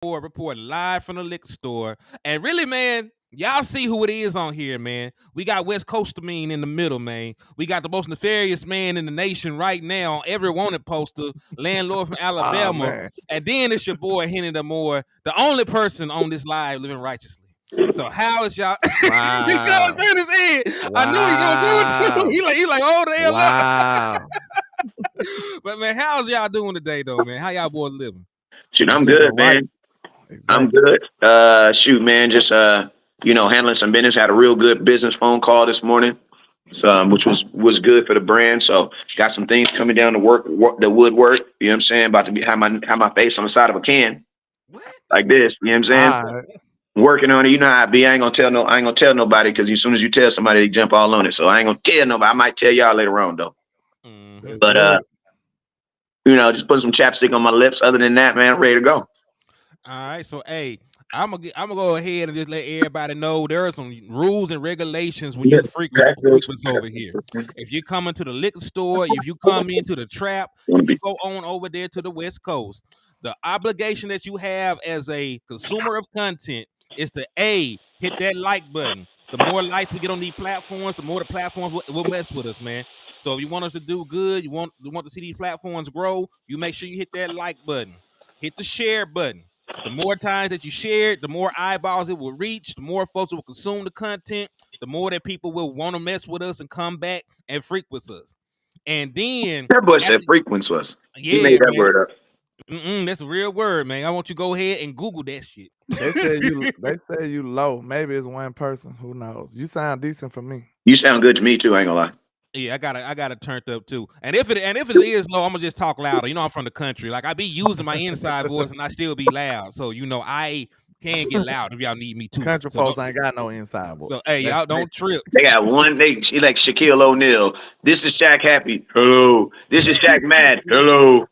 reporting live from the liquor store. And really, man, y'all see who it is on here, man. We got West Coaster Mean in the middle, man. We got the most nefarious man in the nation right now on every wanted poster, landlord from Oh Alabama. man. And then it's your boy Henny the Moore, the only person on this live living righteously. So how is y'all? She Wow. in his head. I knew he gonna do it Wow. too. He like, oh the hell up. Wow. But man, how's y'all doing today though, man? How y'all boys living? Shoot, We I'm living good, right. man. I'm Exactly. good. Shoot, man, just handling some business. Had a real good business phone call this morning, so, which was good for the brand. So got some things coming down to work the woodwork. You know what I'm saying? About to have my face on the side of a can What? like this. You know what I'm saying? All right. Working on it. You know how I be. I ain't gonna tell nobody because as soon as you tell somebody, they jump all on it. So I ain't gonna tell nobody. I might tell y'all later on though. Mm-hmm. Yes, But sir. just put some chapstick on my lips. Other than that, man, I'm ready to go. All right, so hey, I'm gonna go ahead and just let everybody know there are some rules and regulations when you frequent over here. If you come into the liquor store, if you come into the trap, if you go on over there to the West Coast, the obligation that you have as a consumer of content is to hit that like button. The more likes we get on these platforms, the more the platforms will mess with us, man. So if you want us to do good, you want to see these platforms grow, you make sure you hit that like button, hit the share button. The more times that you share it, the more eyeballs it will reach, the more folks will consume the content, the more that people will want to mess with us and come back and frequent us. And then, That boy said after, frequents was. He yeah, made that man, word up. that's a real word, man. I want you to go ahead and Google that shit. They say you low. Maybe it's one person. Who knows? You sound decent for me. You sound good to me too. I ain't gonna lie. Yeah, I got it turned up too. And if it is low, I'm gonna just talk louder. You know, I'm from the country. Like I be using my inside voice and I still be loud. So you know, I can get loud if y'all need me to. Country So folks ain't got no inside so voice. hey, That's y'all me. don't trip. They got one. She like Shaquille O'Neal. This is Shaq Happy. Hello. This is Shaq Mad. Hello.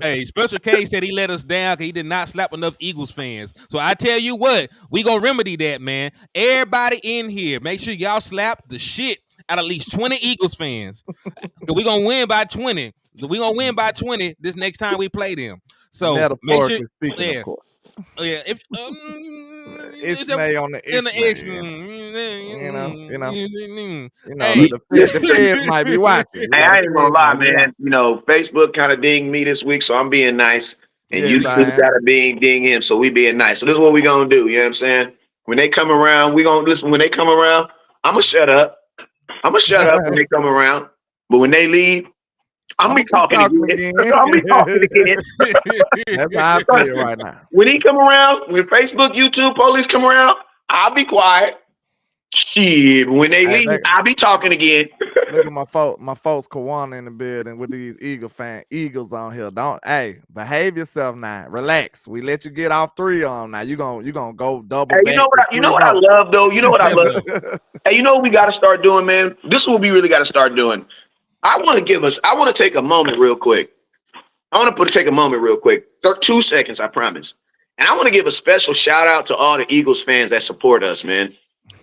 Hey, Special K said he let us down because he did not slap enough Eagles fans. So I tell you what, we gonna remedy that, man. Everybody in here, make sure y'all slap the shit out of at least 20 Eagles fans. Cause we gonna win by 20. We gonna win by 20 this next time we play them. So make sure, Metaphorically speaking, of yeah, course. yeah. If is that Ixnay on the in the Ixnay, X, hey, the feds might be watching. Hey, I The ain't gonna feds lie, might be man. watching. Facebook kind of dinged me this week, so I'm being nice. And Yes, YouTube I am. gotta ding him, so we being nice. So this is what we gonna do. You know what I'm saying? When they come around, we gonna listen. When they come around, I'ma shut up. I'ma shut up when they come around. But when they leave, I'm I'm gonna gonna be be talking talking again. again. I'm gonna be talking again. That's how I Trust feel me. right now. When he come around, when Facebook, YouTube, police come around, I'll be quiet. Shit, when they Hey, leave, I'll be talking again. look at my folks Kawana in the building with these Eagles on here. Don't behave yourself now. Relax. We let you get off 3 on them now. You gonna go double Hey, back to you know what I 3-0. love though. You know what I love. 7-0. Hey, you know what we got to start doing, man. This is what we really got to start doing. I want to take a moment real quick. I want to take a moment real quick. 2 seconds, I promise. And I want to give a special shout out to all the Eagles fans that support us, man.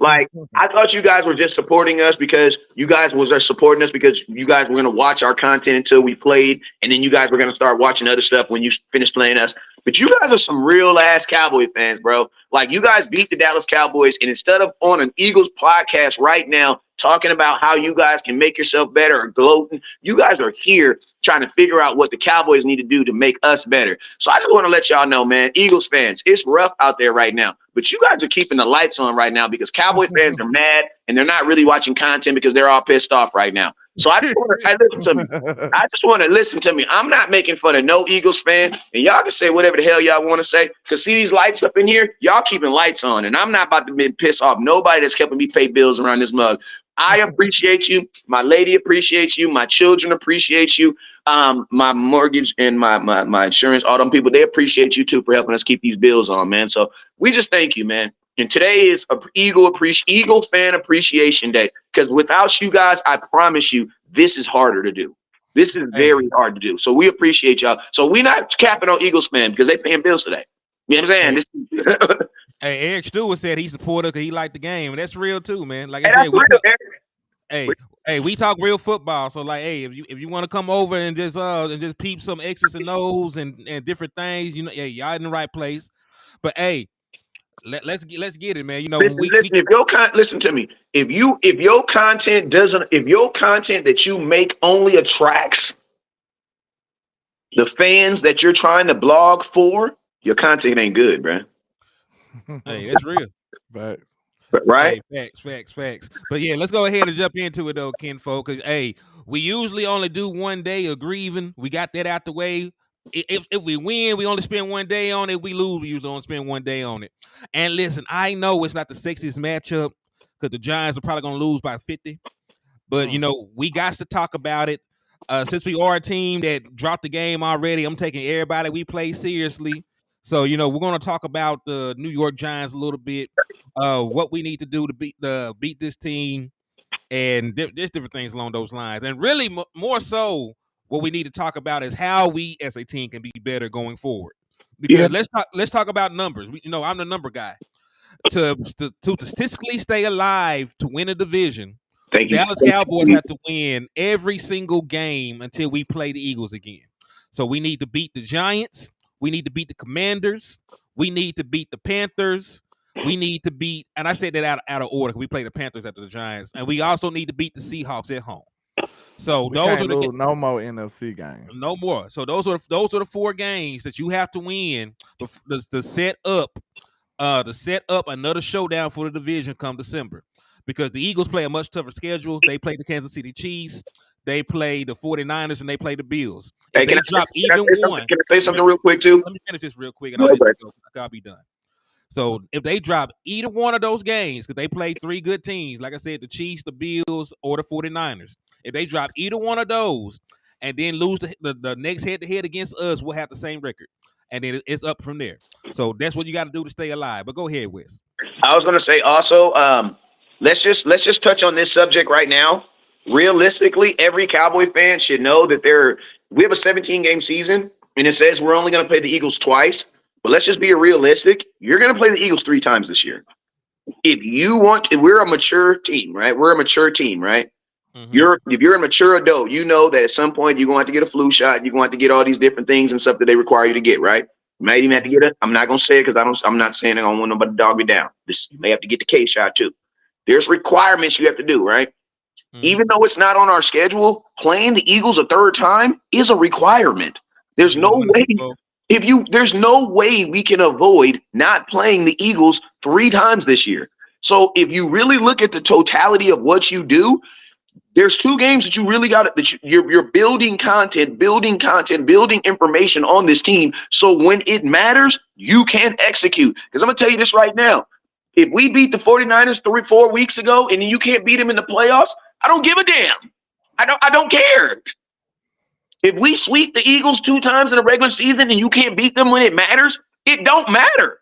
Like, I thought you guys were just supporting us because you guys was just supporting us because you guys were going to watch our content until we played. And then you guys were going to start watching other stuff when you finished playing us. But you guys are some real ass Cowboy fans, bro. Like, you guys beat the Dallas Cowboys. And instead of on an Eagles podcast right now, talking about how you guys can make yourself better or gloating, you guys are here trying to figure out what the Cowboys need to do to make us better. So I just want to let y'all know, man, Eagles fans, it's rough out there right now. But you guys are keeping the lights on right now because Cowboy fans are mad and they're not really watching content because they're all pissed off right now. So I just want to listen to me. I just want to listen to me. I'm not making fun of no Eagles fan, and y'all can say whatever the hell y'all want to say. Cause see these lights up in here, y'all keeping lights on, and I'm not about to be pissed off nobody that's helping me pay bills around this mug. I appreciate you. My lady appreciates you. My children appreciate you. My mortgage and my insurance, all them people, they appreciate you too for helping us keep these bills on, man. So we just thank you, man. And today is Eagle fan appreciation day. Because without you guys, I promise you, this is harder to do. This is Hey, very hard to do. So we appreciate y'all. So we're not capping on Eagles fan because they paying bills today. You know what I'm saying? hey, hey, Eric Stewart said he supported because he liked the game, and that's real too, man. Like I Hey, that's said, real, man. hey, we talk real football. So like, hey, if you want to come over and just peep some X's and O's and different things, you know, yeah, y'all in the right place. But hey, let's get it, man. You know, Listen. If listen to me. If your content that you make only attracts the fans that you're trying to blog for, your content ain't good, bro. Hey, that's real. Facts. Right? Hey, facts. But yeah, let's go ahead and jump into it though, kinfolk. Because hey, we usually only do 1 day of grieving. We got that out the way. If we win, we only spend 1 day on it. We lose, we usually only spend 1 day on it. And listen, I know it's not the sexiest matchup because the Giants are probably gonna lose by 50. But you know, we got to talk about it. Since we are a team that dropped the game already, I'm taking everybody we play seriously. So, you know, we're going to talk about the New York Giants a little bit, what we need to do to beat this team, and there's different things along those lines. And really, more so, what we need to talk about is how we as a team can be better going forward. Because let's talk about numbers. You know, I'm the number guy. To statistically stay alive to win a division, Thank you. Dallas Cowboys have to win every single game until we play the Eagles again. So we need to beat the Giants. We need to beat the Commanders. We need to beat the Panthers. We need to beat, and I said that out of order. We play the Panthers after the Giants, and we also need to beat the Seahawks at home. So We those can't are lose no more NFC games. no more. So those are the 4 games that you have to win to set up another showdown for the division come December, because the Eagles play a much tougher schedule. They play the Kansas City Chiefs, they play the 49ers, and they play the Bills. If they drop even one, can I say something real quick too? let me finish this real quick and I'll let you go. I'll be done. So if they drop either one of those games, because they play 3 good teams, like I said, the Chiefs, the Bills, or the 49ers, if they drop either one of those and then lose the next head-to-head against us, we'll have the same record. And then it's up from there. So that's what you got to do to stay alive. But go ahead, Wes. I was going to say also, let's just touch on this subject right now. Realistically, every Cowboy fan should know that we have a 17-game season, and it says we're only going to play the Eagles twice. But let's just be realistic. You're going to play the Eagles 3 times this year. If we're a mature team, right? We're a mature team, right? Mm-hmm. If you're a mature adult, you know that at some point you're going to have to get a flu shot. You're going to have to get all these different things and stuff that they require you to get, right? You may even have to get it. I'm not going to say it because I'm not saying I don't want nobody to dog me down. You may have to get the K shot too. There's requirements you have to do, right? Mm-hmm. Even though it's not on our schedule, playing the Eagles a 3rd time is a requirement. There's no way. There's no way we can avoid not playing the Eagles 3 times this year. So if you really look at the totality of what you do, there's 2 games that you really got that you're building content, building information on this team. So when it matters, you can execute. Because I'm going to tell you this right now. If we beat the 49ers 3-4 weeks ago and you can't beat them in the playoffs, I don't give a damn. I don't care. If we sweep the Eagles 2 times in a regular season and you can't beat them when it matters, it don't matter.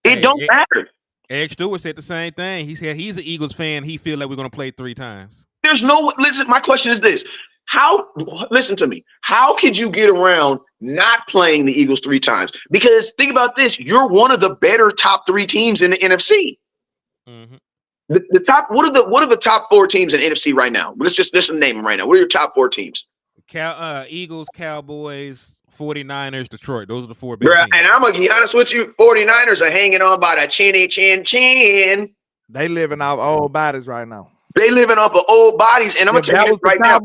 It don't matter. Eric Stewart said the same thing. He said he's an Eagles fan. He feel like we're going to play 3 times. Listen, my question is this. Listen to me. How could you get around not playing the Eagles 3 times? Because think about this. You're one of the better top 3 teams in the NFC. Mm-hmm. What are the top 4 teams in the NFC right now? Let's name them right now. What are your top 4 teams? Eagles, Cowboys, 49ers, Detroit. Those are the 4 best teams. And I'm going to be honest with you. 49ers are hanging on by the chin. They living off old bodies right now. They living off of old bodies. And I'm going to tell you this right now.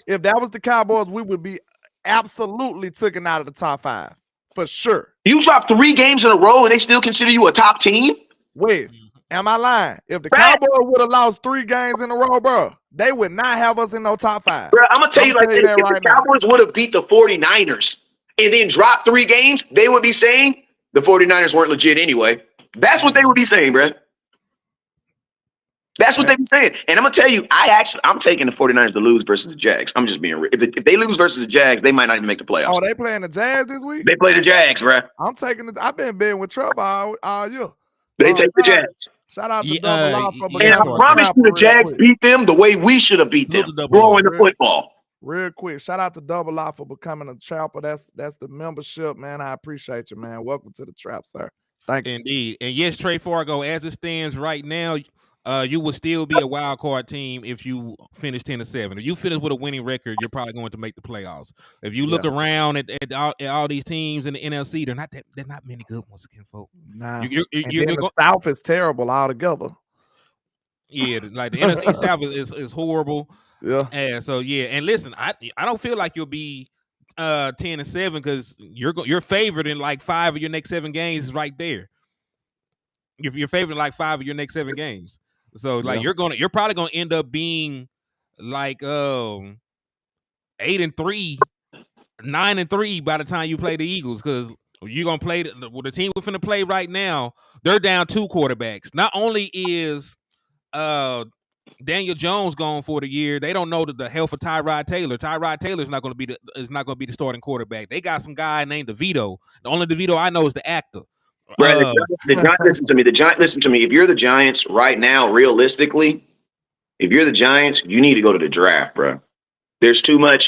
If that was the Cowboys, we would be absolutely taken out of the top 5. For sure. You dropped 3 games in a row and they still consider you a top team? Wes, am I lying? If the Cowboys would have lost 3 games in a row, bro, they would not have us in no top 5. Bro, I'm going to tell you like this. If the Cowboys would have beat the 49ers and then dropped 3 games, they would be saying the 49ers weren't legit anyway. That's what they would be saying, bro. That's what they be saying. And I'm going to tell you, I'm taking the 49ers to lose versus the Jags. I'm just being real. If they lose versus the Jags, they might not even make the playoffs. Oh, they playing the Jags this week? They play the Jags, bro. I'm taking it. I've been betting with Trevor all year. They take the Jags. Shout out to Double Off for and I promise you the Jags beat them the way we should have beat them, throwing the football. Real quick, shout out to Double Off for becoming a trapper. That's the membership, man. I appreciate you, man. Welcome to the trap, sir. Thank you. Indeed. And yes, Trey Fargo, as it stands right now, you will still be a wild card team if you finish 10-7. If you finish with a winning record, you're probably going to make the playoffs. If you look around at all these teams in the NFC, they're not many good ones, kinfolk. Nah. You're Then the South is terrible altogether. Yeah, like the NFC South is horrible. Yeah. And so and listen, I don't feel like you'll be 10-7 because you're favored in like 5 of your next 7 games is right there. You're favored in like 5 of your next 7 games. So like you're probably gonna end up being like 8-3, 9-3 by the time you play the Eagles, because you're gonna play the team we're finna play right now. They're down 2 quarterbacks. Not only is Daniel Jones gone for the year, they don't know the health of Tyrod Taylor. Tyrod Taylor is not going to be the starting quarterback. They got some guy named DeVito. The only DeVito I know is the actor. Brad, the Giants, listen to me. Listen to me. If you're the Giants right now, realistically, if you're the Giants, you need to go to the draft, bro. There's not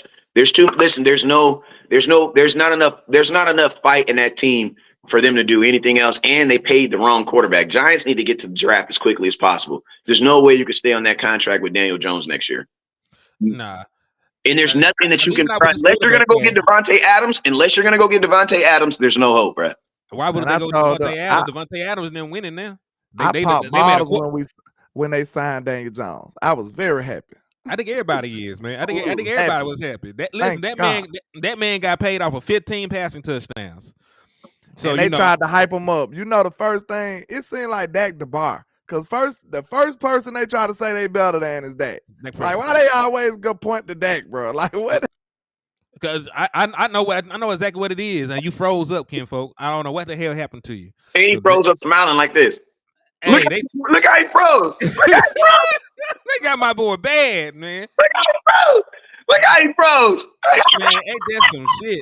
enough fight in that team for them to do anything else, and they paid the wrong quarterback. Giants need to get to the draft as quickly as possible. There's no way you can stay on that contract with Daniel Jones next year. Nah. And there's nothing that you can try. Unless you're going to go get Devontae Adams, there's no hope, bro. Why would they go Devontae Adams? Devontae Adams didn't winning now. I popped bottles when they signed Daniel Jones. I was very happy. I think everybody is, man. I think everybody was happy. That man got paid off of 15 passing touchdowns. So and they tried to hype him up. The first thing, it seemed like Dak the bar. Because the first person they try to say they better than is Dak. Like, why they always go point to Dak, bro? Like, what? Because I know exactly what it is, and you froze up, kinfolk. I don't know what the hell happened to you. And he froze up smiling like this. Hey, look how he froze. They got my boy bad, man. Look how he froze. Man, ain't that some shit?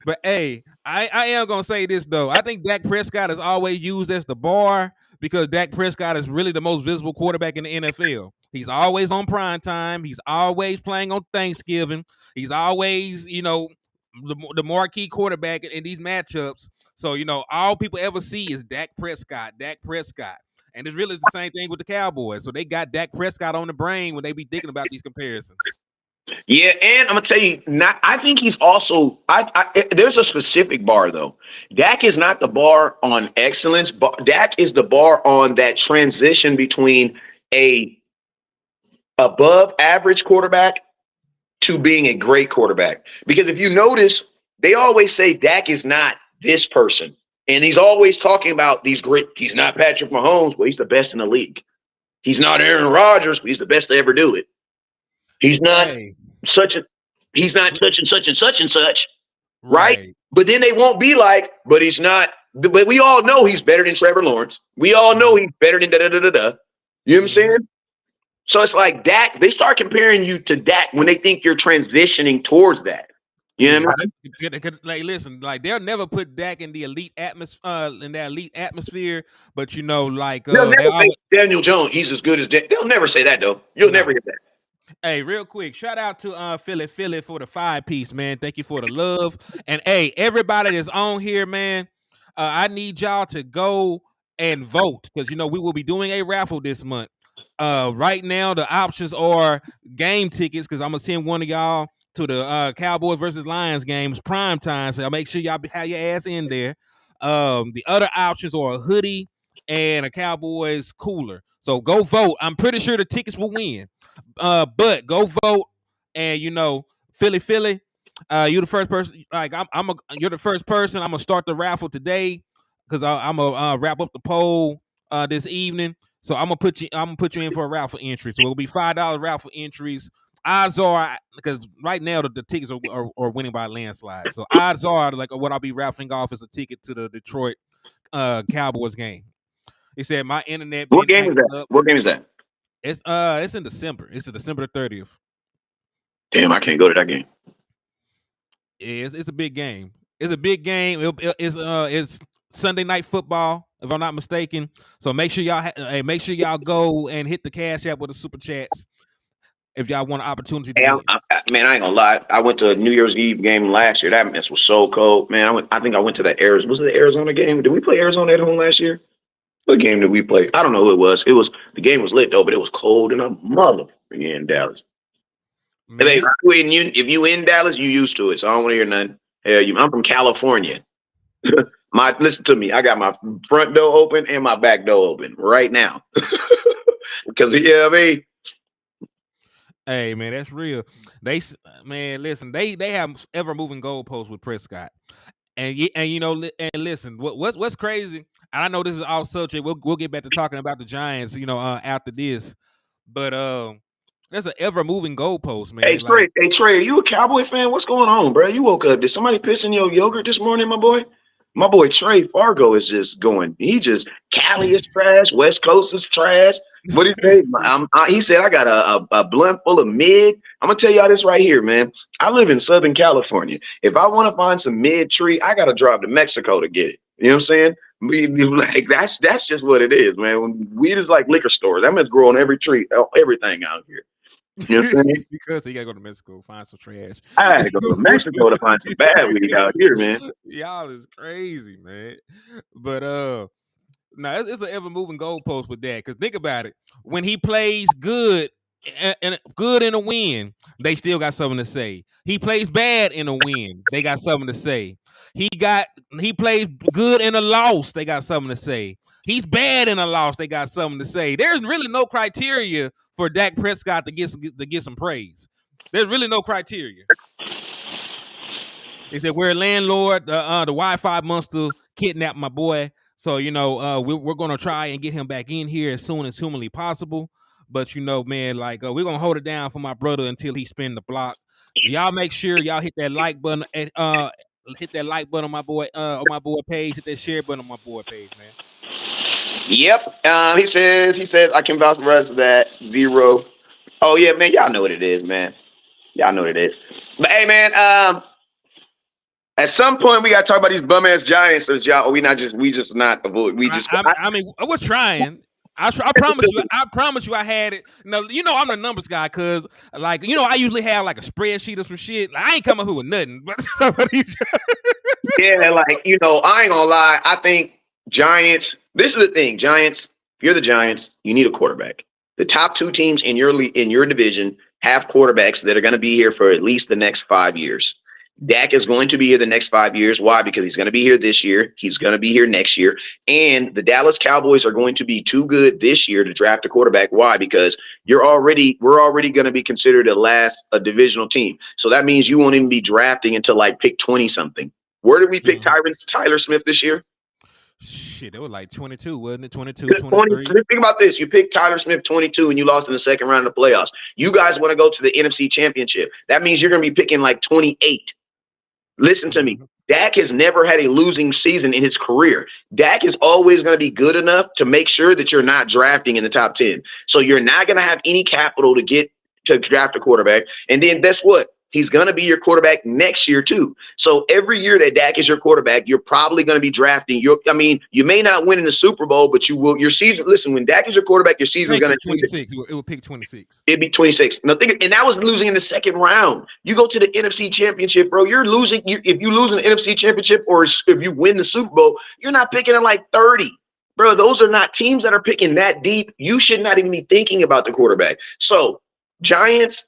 But hey, I am gonna say this though. I think Dak Prescott is always used as the bar because Dak Prescott is really the most visible quarterback in the NFL. He's always on prime time. He's always playing on Thanksgiving. He's always, the marquee quarterback in these matchups. So, all people ever see is Dak Prescott. And it's really the same thing with the Cowboys. So they got Dak Prescott on the brain when they be thinking about these comparisons. Yeah, and I'm gonna tell you, I think he's also. There's a specific bar though. Dak is not the bar on excellence. Dak is the bar on that transition between a above average quarterback to being a great quarterback. Because if you notice, they always say Dak is not this person, and he's always talking about these great. He's not Patrick Mahomes, but he's the best in the league. He's not Aaron Rodgers, but he's the best to ever do it. He's not he's not such and such and such and such, right? But then they won't be like, but he's not. But we all know he's better than Trevor Lawrence. We all know he's better than da-da-da-da-da. You know what I'm saying? So it's like Dak, they start comparing you to Dak when they think you're transitioning towards that. You know what I mean? Like, listen, like they'll never put Dak in the elite atmosphere, but they'll never say Daniel Jones, he's as good as they'll never say that though. You'll never hear that. Hey, real quick, shout out to Philly for the 5-piece, man. Thank you for the love. And hey, everybody that's on here, man, I need y'all to go and vote because we will be doing a raffle this month. Right now, the options are game tickets because I'm gonna send one of y'all to the Cowboys versus Lions games prime time. So I'll make sure y'all have your ass in there. The other options are a hoodie and a Cowboys cooler. So go vote. I'm pretty sure the tickets will win. But go vote, and Philly, you're the first person. Like you're the first person. I'm gonna start the raffle today because I'm gonna wrap up the poll this evening. So I'm gonna put you in for a raffle entry. So it'll be $5 raffle entries. Odds are, because right now the tickets are winning by a landslide. So odds are, like what I'll be raffling off is a ticket to the Detroit Cowboys game. He said my internet. What game is that? What game is that? It's in December. It's December the 30th. Damn, I can't go to that game. Yeah, it's a big game. It's a big game. It's Sunday night football, if I'm not mistaken. So make sure y'all go and hit the Cash App with the super chats if y'all want an opportunity. Hey, man, I ain't gonna lie. I went to a New Year's Eve game last year. That mess was so cold, man. I think I went to that Arizona. Was it the Arizona game? Did we play Arizona at home last year? What game did we play? I don't know who it was. The game was lit though, but it was cold and a mother in Dallas. Man. If you in Dallas, you used to it. So I don't want to hear nothing. Hell, I'm from California. Listen to me. I got my front door open and my back door open right now. Because I mean, hey man, that's real. Listen, they have ever moving goalposts with Prescott, and listen, what's crazy? And I know this is all subject. We'll get back to talking about the Giants, after this, but there's an ever moving goalpost, man. Hey Trey, are you a Cowboy fan? What's going on, bro? You woke up. Did somebody piss in your yogurt this morning, my boy? My boy Trey Fargo is just going. Cali is trash. West Coast is trash. What did he say? He said, I got a blunt full of mid. I'm going to tell y'all this right here, man. I live in Southern California. If I want to find some mid tree, I got to drive to Mexico to get it. You know what I'm saying? That's just what it is, man. Weed is like liquor stores. That means grow on every tree, everything out here. You know what I'm saying? Because you gotta go to Mexico, find some trash. I had to go to Mexico to find some bad weed out here, man. Y'all is crazy, man. But no, it's an ever moving goalpost with that. Because think about it, when he plays good and good in a win, they still got something to say. He plays bad in a win, they got something to say. He plays good in a loss, they got something to say. He's bad in a loss, they got something to say. There's really no criteria for Dak Prescott to get some praise. There's really no criteria. They said we're a landlord. The Wi-Fi monster kidnapped my boy, so we're gonna try and get him back in here as soon as humanly possible. But man, we're gonna hold it down for my brother until he spin the block. Y'all make sure y'all hit that like button and hit that like button on my boy page. Hit that share button on my boy page, man. Yep. He says I can vouch for that 0. Oh yeah, man. Y'all know what it is, man. Y'all know what it is. But hey, man. At some point we gotta talk about these bum ass Giants. So y'all, we just not avoid. We just. I mean, we're trying. I promise you, I had it. No, I'm the numbers guy, cause I usually have like a spreadsheet or some shit. I ain't coming here with nothing, but yeah, I ain't gonna lie. I think Giants. This is the thing, Giants. If you're the Giants, you need a quarterback. The top 2 teams in your division have quarterbacks that are going to be here for at least the next 5 years. Dak is going to be here the next 5 years. Why? Because he's going to be here this year. He's going to be here next year. And the Dallas Cowboys are going to be too good this year to draft a quarterback. Why? Because we're already going to be considered a divisional team. So that means you won't even be drafting until pick 20 something. Where did we pick Tyler Smith this year? Shit, it was like 22, wasn't it? 22, 23. Think about this. You picked Tyler Smith 22 and you lost in the second round of the playoffs. You guys want to go to the NFC Championship. That means you're going to be picking 28. Listen to me. Dak has never had a losing season in his career. Dak is always going to be good enough to make sure that you're not drafting in the top 10. So you're not going to have any capital to draft a quarterback. And then guess what? He's going to be your quarterback next year too. So every year that Dak is your quarterback, you're probably going to be drafting. You may not win in the Super Bowl, but you will. Your season. Listen, when Dak is your quarterback, your season is going to 26. It will pick 26. It'd be 26. Now and that was losing in the second round. You go to the NFC Championship, bro. You're losing. If you lose an NFC Championship or if you win the Super Bowl, you're not picking at 30. Bro, those are not teams that are picking that deep. You should not even be thinking about the quarterback. So Giants,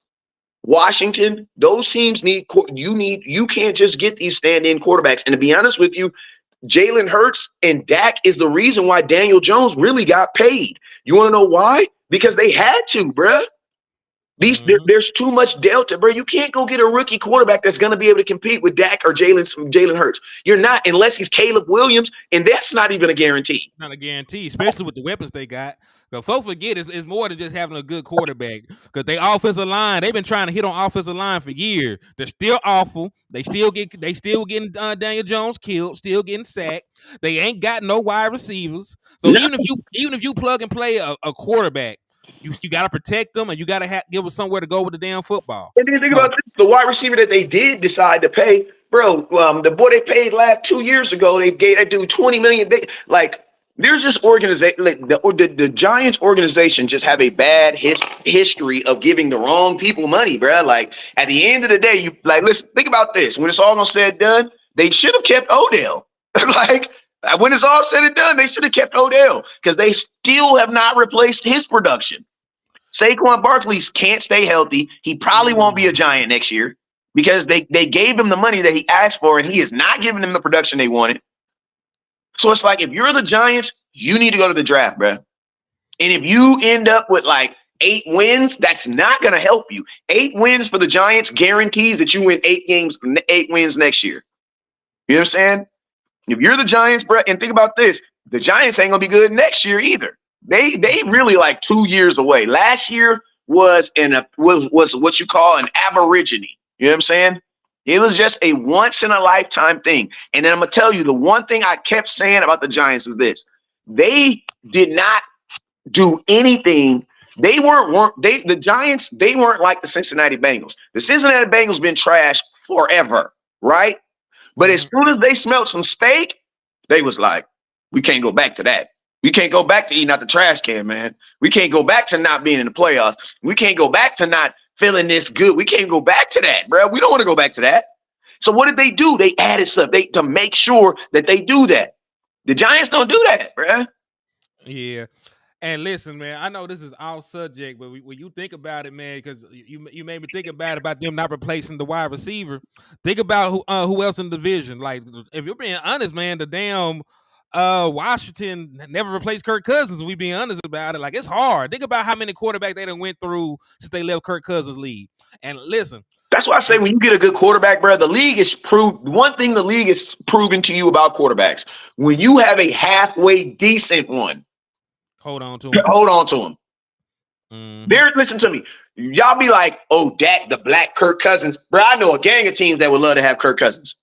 Washington, those teams you can't just get these stand-in quarterbacks. And to be honest with you, Jalen Hurts and Dak is the reason why Daniel Jones really got paid. You want to know why? Because they had to, bruh. There's too much delta, bro. You can't go get a rookie quarterback that's going to be able to compete with Dak or Jalen Hurts. You're not, unless he's Caleb Williams, and that's not even a guarantee. Not a guarantee, especially with the weapons they got. The folks forget it's more than just having a good quarterback, because they offensive line, they've been trying to hit on offensive line for years. They're still awful. They still getting Daniel Jones killed, still getting sacked. They ain't got no wide receivers. So even if you plug and play a quarterback, you got to protect them, and you got to give them somewhere to go with the damn football. And then think about this: the wide receiver that they did decide to pay, bro. The boy they paid 2 years ago, they gave that dude $20 million. There's this organization, the Giants organization just have a bad history of giving the wrong people money, bro. At the end of the day, listen, think about this. When it's all said and done, they should have kept Odell. When it's all said and done, they should have kept Odell because they still have not replaced his production. Saquon Barkley can't stay healthy. He probably won't be a Giant next year because they gave him the money that he asked for, and he is not giving them the production they wanted. So it's like, if you're the Giants, you need to go to the draft, bro. And if you end up with like 8 wins, that's not going to help you. 8 wins for the Giants guarantees that you win 8 wins next year. You know what I'm saying? If you're the Giants, bro, and think about this, the Giants ain't going to be good next year either. They really like 2 years away. Last year was what you call an aborigine. You know what I'm saying? It was just a once in a lifetime thing. And then I'm gonna tell you, the one thing I kept saying about the Giants is this: they did not do anything. The Giants, they weren't like the Cincinnati Bengals. The Cincinnati Bengals been trashed forever, right? But as soon as they smelled some steak, they was like, we can't go back to that. We can't go back to eating out the trash can, man. We can't go back to not being in the playoffs. We can't go back to not feeling this good. We can't go back to that, bro. We don't want to go back to that. So what did they do? They added stuff to make sure that they do that. The Giants don't do that, bro. Yeah. And listen, man, I know this is off subject, but when you think about it, man, because you made me think about them not replacing the wide receiver. Think about who else in the division. Like, if you're being honest, man, the damn Washington never replaced Kirk Cousins. We being honest about it. Like, it's hard. Think about how many quarterbacks they done went through since they left Kirk Cousins' lead. And listen, that's why I say when you get a good quarterback, bro, the league is proved. One thing the league is proven to you about quarterbacks: when you have a halfway decent one, hold on to him. Listen to me. Y'all be like, oh, Dak, the black Kirk Cousins. Bro, I know a gang of teams that would love to have Kirk Cousins.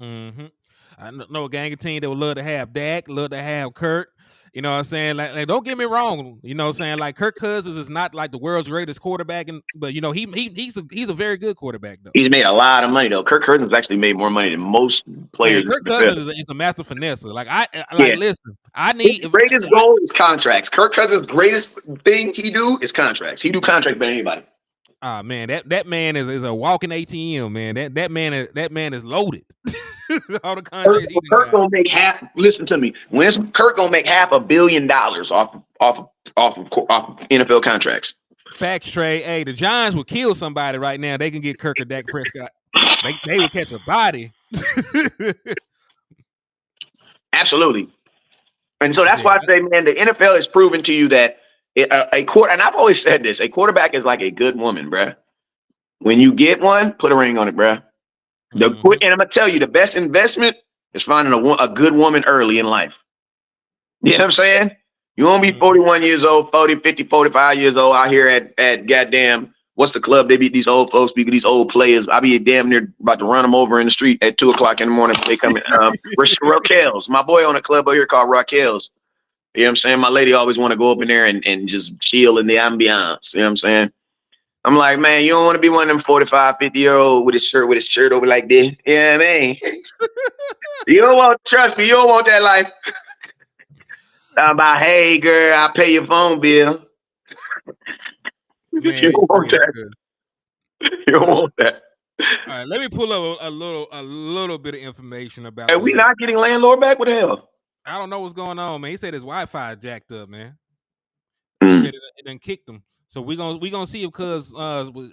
I know a gang of teams that would love to have Dak, love to have Kirk. You know what I'm saying? Like, don't get me wrong. You know what I'm saying? Like, Kirk Cousins is not like the world's greatest quarterback, but you know, he's a very good quarterback though. He's made a lot of money though. Kirk Cousins actually made more money than most players. Man, Kirk Cousins is a master finesser. Like, listen, I need his greatest goal is contracts. Kirk Cousins' greatest thing he do is contracts. He do contracts better than anybody. Ah, man, that man is a walking ATM, man. That man is loaded. All the contracts Kirk gonna make half. Listen to me. Kirk gonna make $500 million off of NFL contracts. Facts, Trey. Hey, the Giants would kill somebody right now. They can get Kirk or Dak Prescott. They would catch a body. Absolutely. And so that's why I say, man, the NFL has proven to you that and I've always said this: a quarterback is like a good woman, bruh. When you get one, put a ring on it, bruh. And I'm gonna tell you, the best investment is finding a good woman early in life. You know what I'm saying? You won't be 41 years old, 40, 50, 45 years old out here at goddamn, what's the club? They beat these old folks, beat these old players. I'll be damn near about to run them over in the street at 2:00 in the morning. They come in. Raquel's. My boy on a club over here called Raquel's. You know what I'm saying? My lady always want to go up in there and just chill in the ambiance. You know what I'm saying? I'm like, man, you don't want to be one of them 45, 50-year-old with his shirt over like this. Yeah, man. You don't want, trust me, you don't want that life. Talking about, hey, girl, I'll pay your phone bill. Man, you don't want that. You don't want that. All right, let me pull up a little bit of information about. Hey, we not getting landlord back? What the hell? I don't know what's going on, man. He said his Wi-Fi jacked up, man. He said it done kicked him. So we gonna see if Cuz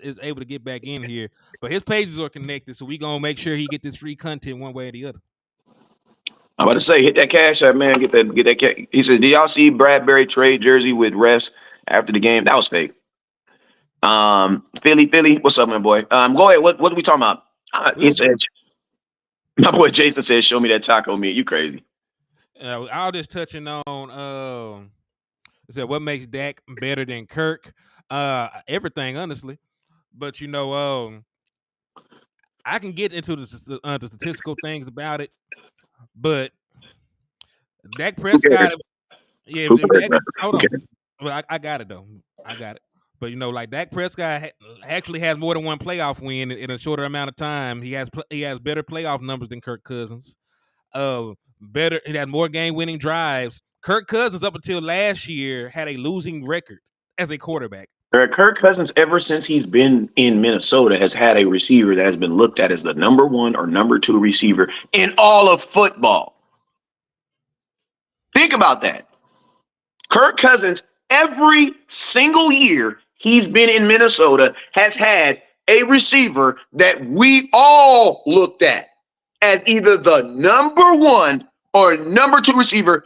is able to get back in here. But his pages are connected, so we gonna make sure he get this free content one way or the other. I'm about to say, hit that cash up, man. Get that cash. He said, "Did y'all see Bradbury trade jersey with refs after the game? That was fake." Philly, what's up, my boy? Go ahead. What are we talking about? He said, my boy Jason said, "Show me that taco meat." You crazy? I was just touching on. Said what makes Dak better than Kirk? Everything, honestly. But you know, I can get into the statistical things about it. But Dak Prescott, yeah. Hold on, well, I got it though. I got it. But you know, like Dak Prescott actually has more than one playoff win in a shorter amount of time. He has better playoff numbers than Kirk Cousins. He had more game-winning drives. Kirk Cousins, up until last year, had a losing record as a quarterback. Kirk Cousins, ever since he's been in Minnesota, has had a receiver that has been looked at as the number 1 or number 2 receiver in all of football. about that. Kirk Cousins, every single year he's been in Minnesota, has had a receiver that we all looked at as either the number 1 or number 2 receiver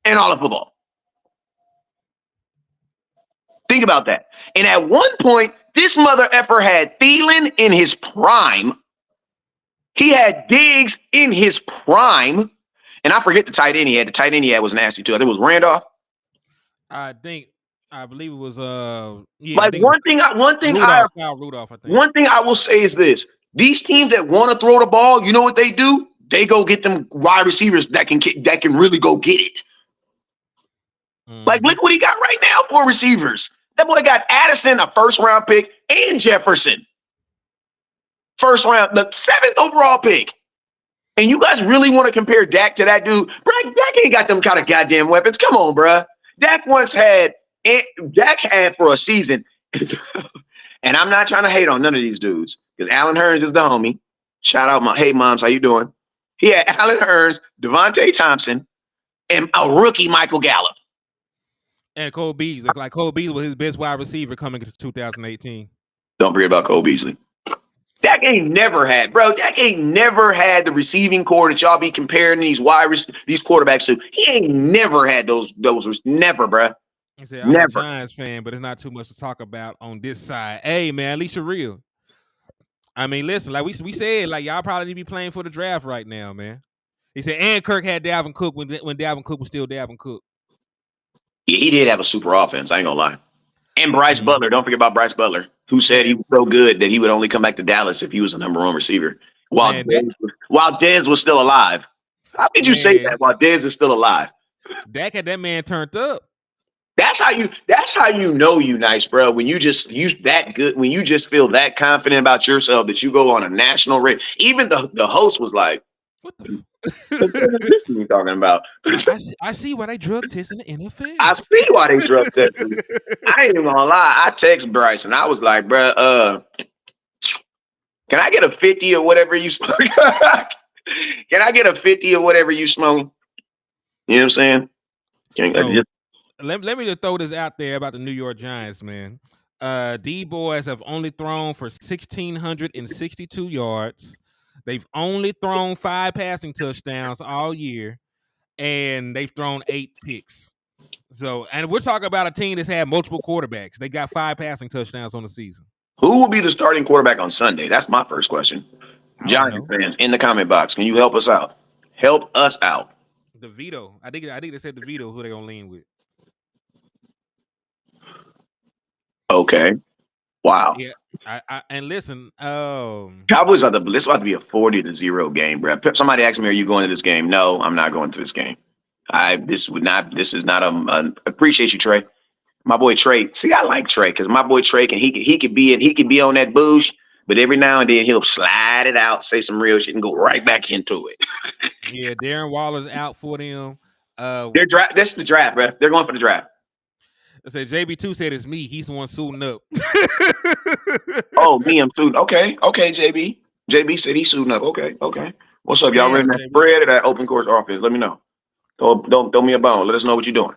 in all of football. Think about that. And at one point, this mother effer had Thielen in his prime. He had Diggs in his prime. And I forget the tight end he had. The tight end he had was nasty too. I think it was Randolph. I believe it was like one thing Rudolph, I think. One thing I will say is this. These teams that want to throw the ball, you know what they do? They go get them wide receivers that can really go get it. Like, look what he got right now for receivers. That boy got Addison, a 1st-round pick, and Jefferson. 1st round, the 7th overall pick. And you guys really want to compare Dak to that dude? Bro, Dak ain't got them kind of goddamn weapons. Come on, bro. Dak had for a season, and I'm not trying to hate on none of these dudes, because Allen Hurns is the homie. Shout out, hey, moms, how you doing? He had Allen Hurns, Devontae Thompson, and a rookie Michael Gallup. And Cole Beasley. Like Cole Beasley was his best wide receiver coming into 2018. Don't forget about Cole Beasley. Dak ain't never had the receiving core that y'all be comparing these quarterbacks to. He ain't never had those never, bro. He said, I'm a Giants fan, but it's not too much to talk about on this side. Hey, man, at least you're real. I mean, listen, like we said, like y'all probably need to be playing for the draft right now, man. He said, and Kirk had Dalvin Cook when Dalvin Cook was still Dalvin Cook. Yeah, he did have a super offense. I ain't gonna lie. And Bryce Butler. Don't forget about Bryce Butler, who said he was so good that he would only come back to Dallas if he was a number 1 receiver. While Dez was still alive. How could you say that while Dez is still alive? Dak had that man turned up. That's how you know you nice, bro. When you just that good, when you just feel that confident about yourself that you go on a national rate. Even the host was like, what the this you talking about? I see why they drug test in the NFL. I see why they drug testing. I ain't even gonna lie. I text Bryce and I was like, bro, can I get a 50 or whatever you smoke? Can I get a 50 or whatever you smoke? You know what I'm saying? Let me just throw this out there about the New York Giants, man. D boys have only thrown for 1,662 yards. They've only thrown 5 passing touchdowns all year, and they've thrown 8 picks. So, and we're talking about a team that's had multiple quarterbacks. They got 5 passing touchdowns on the season. Who will be the starting quarterback on Sunday? That's my first question. Giants fans in the comment box, can you help us out? Help us out. DeVito. I think they said DeVito who they're gonna lean with. Okay. Wow. Yeah. And listen, Cowboys this about to be a 40-0 game, bro. Somebody asked me, "Are you going to this game?" No, I'm not going to this game. This is not appreciate you, Trey. My boy Trey. See, I like Trey because my boy Trey he could be on that boosh, but every now and then he'll slide it out, say some real shit, and go right back into it. Yeah, Darren Waller's out for them. That's the draft, bro. They're going for the draft. I said JB2 said it's me. He's the one suiting up. Oh, me, I'm suiting. Okay, JB. JB said he's suiting up. Okay. What's up, y'all? Ready that spread or that open course offense? Let me know. Don't throw me a bone. Let us know what you're doing.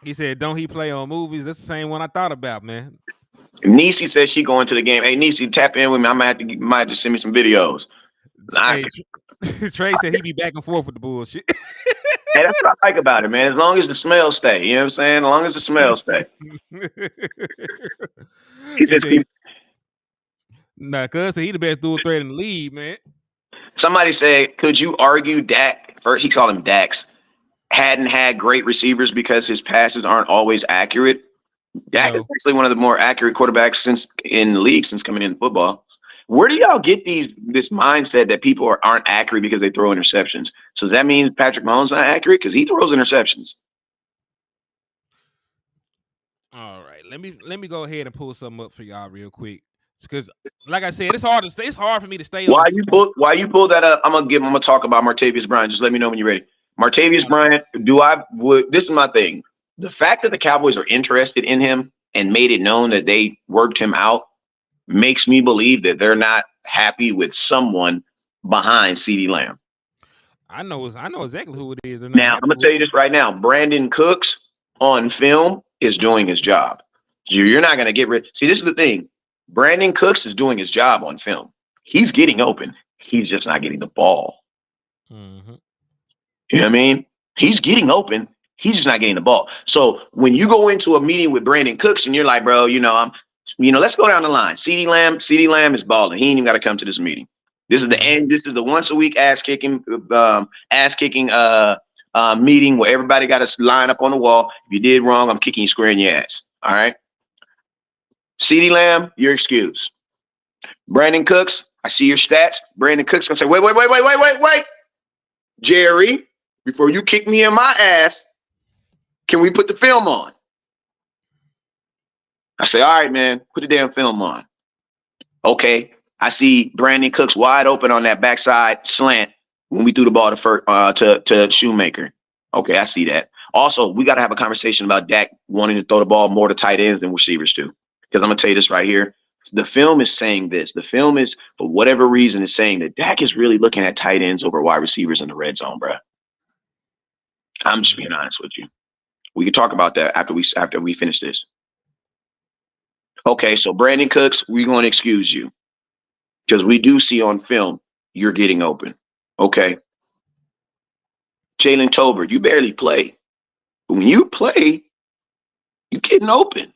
He said, "Don't he play on movies?" That's the same one I thought about, man. Nisi says she going to the game. Hey, Nisi, tap in with me. I might have to send me some videos. Hey, Trey said he'd be back and forth with the bullshit. Hey, that's what I like about it, man. As long as the smell stay, you know what I'm saying? As long as the smell stay. He says, nah, cuz he the best dual threat in the league, man. Somebody said, could you argue Dak, first he called him Dax, hadn't had great receivers because his passes aren't always accurate? Dak is actually one of the more accurate quarterbacks in the league since coming into football. Where do y'all get this mindset that people aren't accurate because they throw interceptions? So does that mean Patrick Mahomes not accurate because he throws interceptions? All right, let me go ahead and pull something up for y'all real quick because, like I said, it's hard for me to stay. While you pull that up, I'm gonna talk about Martavis Bryant. Just let me know when you're ready. Martavis Bryant. This is my thing. The fact that the Cowboys are interested in him and made it known that they worked him out makes me believe that they're not happy with someone behind CeeDee Lamb. I know exactly who it is. They're not Now, I'm happy gonna with tell it. you this right now. Brandon Cooks on film is doing his job. You're not gonna get rid. See, this is the thing. Brandon Cooks is doing his job on film. He's getting open. He's just not getting the ball. Mm-hmm. You know what I mean? He's getting open. He's just not getting the ball. So when you go into a meeting with Brandon Cooks and you're like, bro, let's go down the line. CeeDee Lamb is balling. He ain't even got to come to this meeting. This is the end. This is the once a week ass kicking meeting where everybody got to line up on the wall. If you did wrong, I'm kicking you square in your ass. All right. CeeDee Lamb, you're excused. Brandon Cooks, I see your stats. Brandon Cooks gonna say, wait. Jerry, before you kick me in my ass, can we put the film on? I say, all right, man, put the damn film on. Okay. I see Brandon Cooks wide open on that backside slant when we threw the ball to Shoemaker. Okay, I see that. Also, we got to have a conversation about Dak wanting to throw the ball more to tight ends than receivers too. Because I'm going to tell you this right here. The film is saying this. The film is, for whatever reason, is saying that Dak is really looking at tight ends over wide receivers in the red zone, bro. I'm just being honest with you. We can talk about that after we finish this. Okay, so Brandon Cooks, we're going to excuse you because we do see on film you're getting open. Okay. Jalen Tolbert, you barely play. But when you play, you're getting open.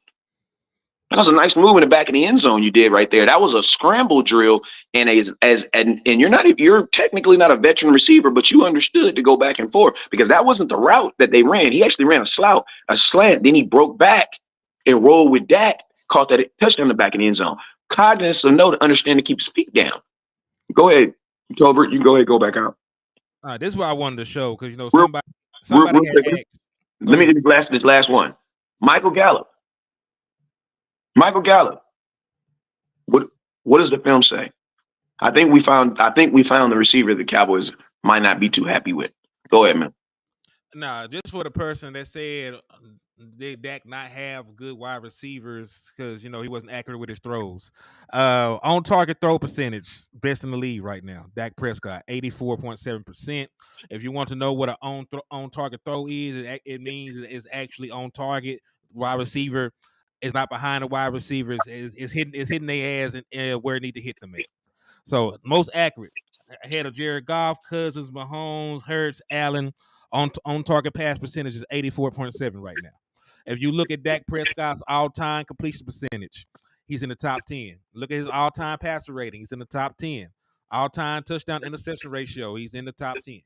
That was a nice move in the back of the end zone you did right there. That was a scramble drill, and you're technically not a veteran receiver, but you understood to go back and forth because that wasn't the route that they ran. He actually ran a slant, then he broke back and rolled with Dak, caught that touchdown in the back of the end zone. Cognizance of no to understand to keep his feet down. Go ahead, Tolbert. You can go ahead, go back out. This is what I wanted to show because Real somebody had quick. asked. Let me do this last one. Michael Gallup. What does the film say? I think we found the receiver the Cowboys might not be too happy with. Go ahead, man. Nah, just for the person that said did Dak not have good wide receivers because he wasn't accurate with his throws. On target throw percentage, best in the league right now. Dak Prescott, 84.7%. If you want to know what an on target throw is, it means it's actually on target. Wide receiver is not behind the wide receivers. Is hitting their ass and where it need to hit them at. So most accurate ahead of Jared Goff, Cousins, Mahomes, Hurts, Allen. On target pass percentage is 84.7 right now. If you look at Dak Prescott's all-time completion percentage, he's in the top 10. Look at his all-time passer rating, he's in the top 10. All-time touchdown interception ratio, he's in the top 10.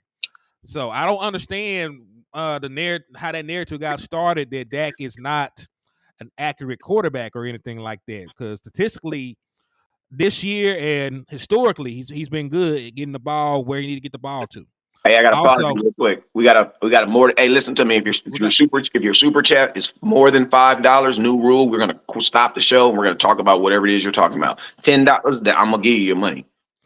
So I don't understand how that narrative got started that Dak is not an accurate quarterback or anything like that. Because statistically, this year and historically, he's been good at getting the ball where you need to get the ball to. Hey, I got to pause you real quick. We got more. Hey, listen to me. If your super chat is more than $5, new rule. We're gonna stop the show and we're gonna talk about whatever it is you're talking about. $10, that I'm gonna give you your money.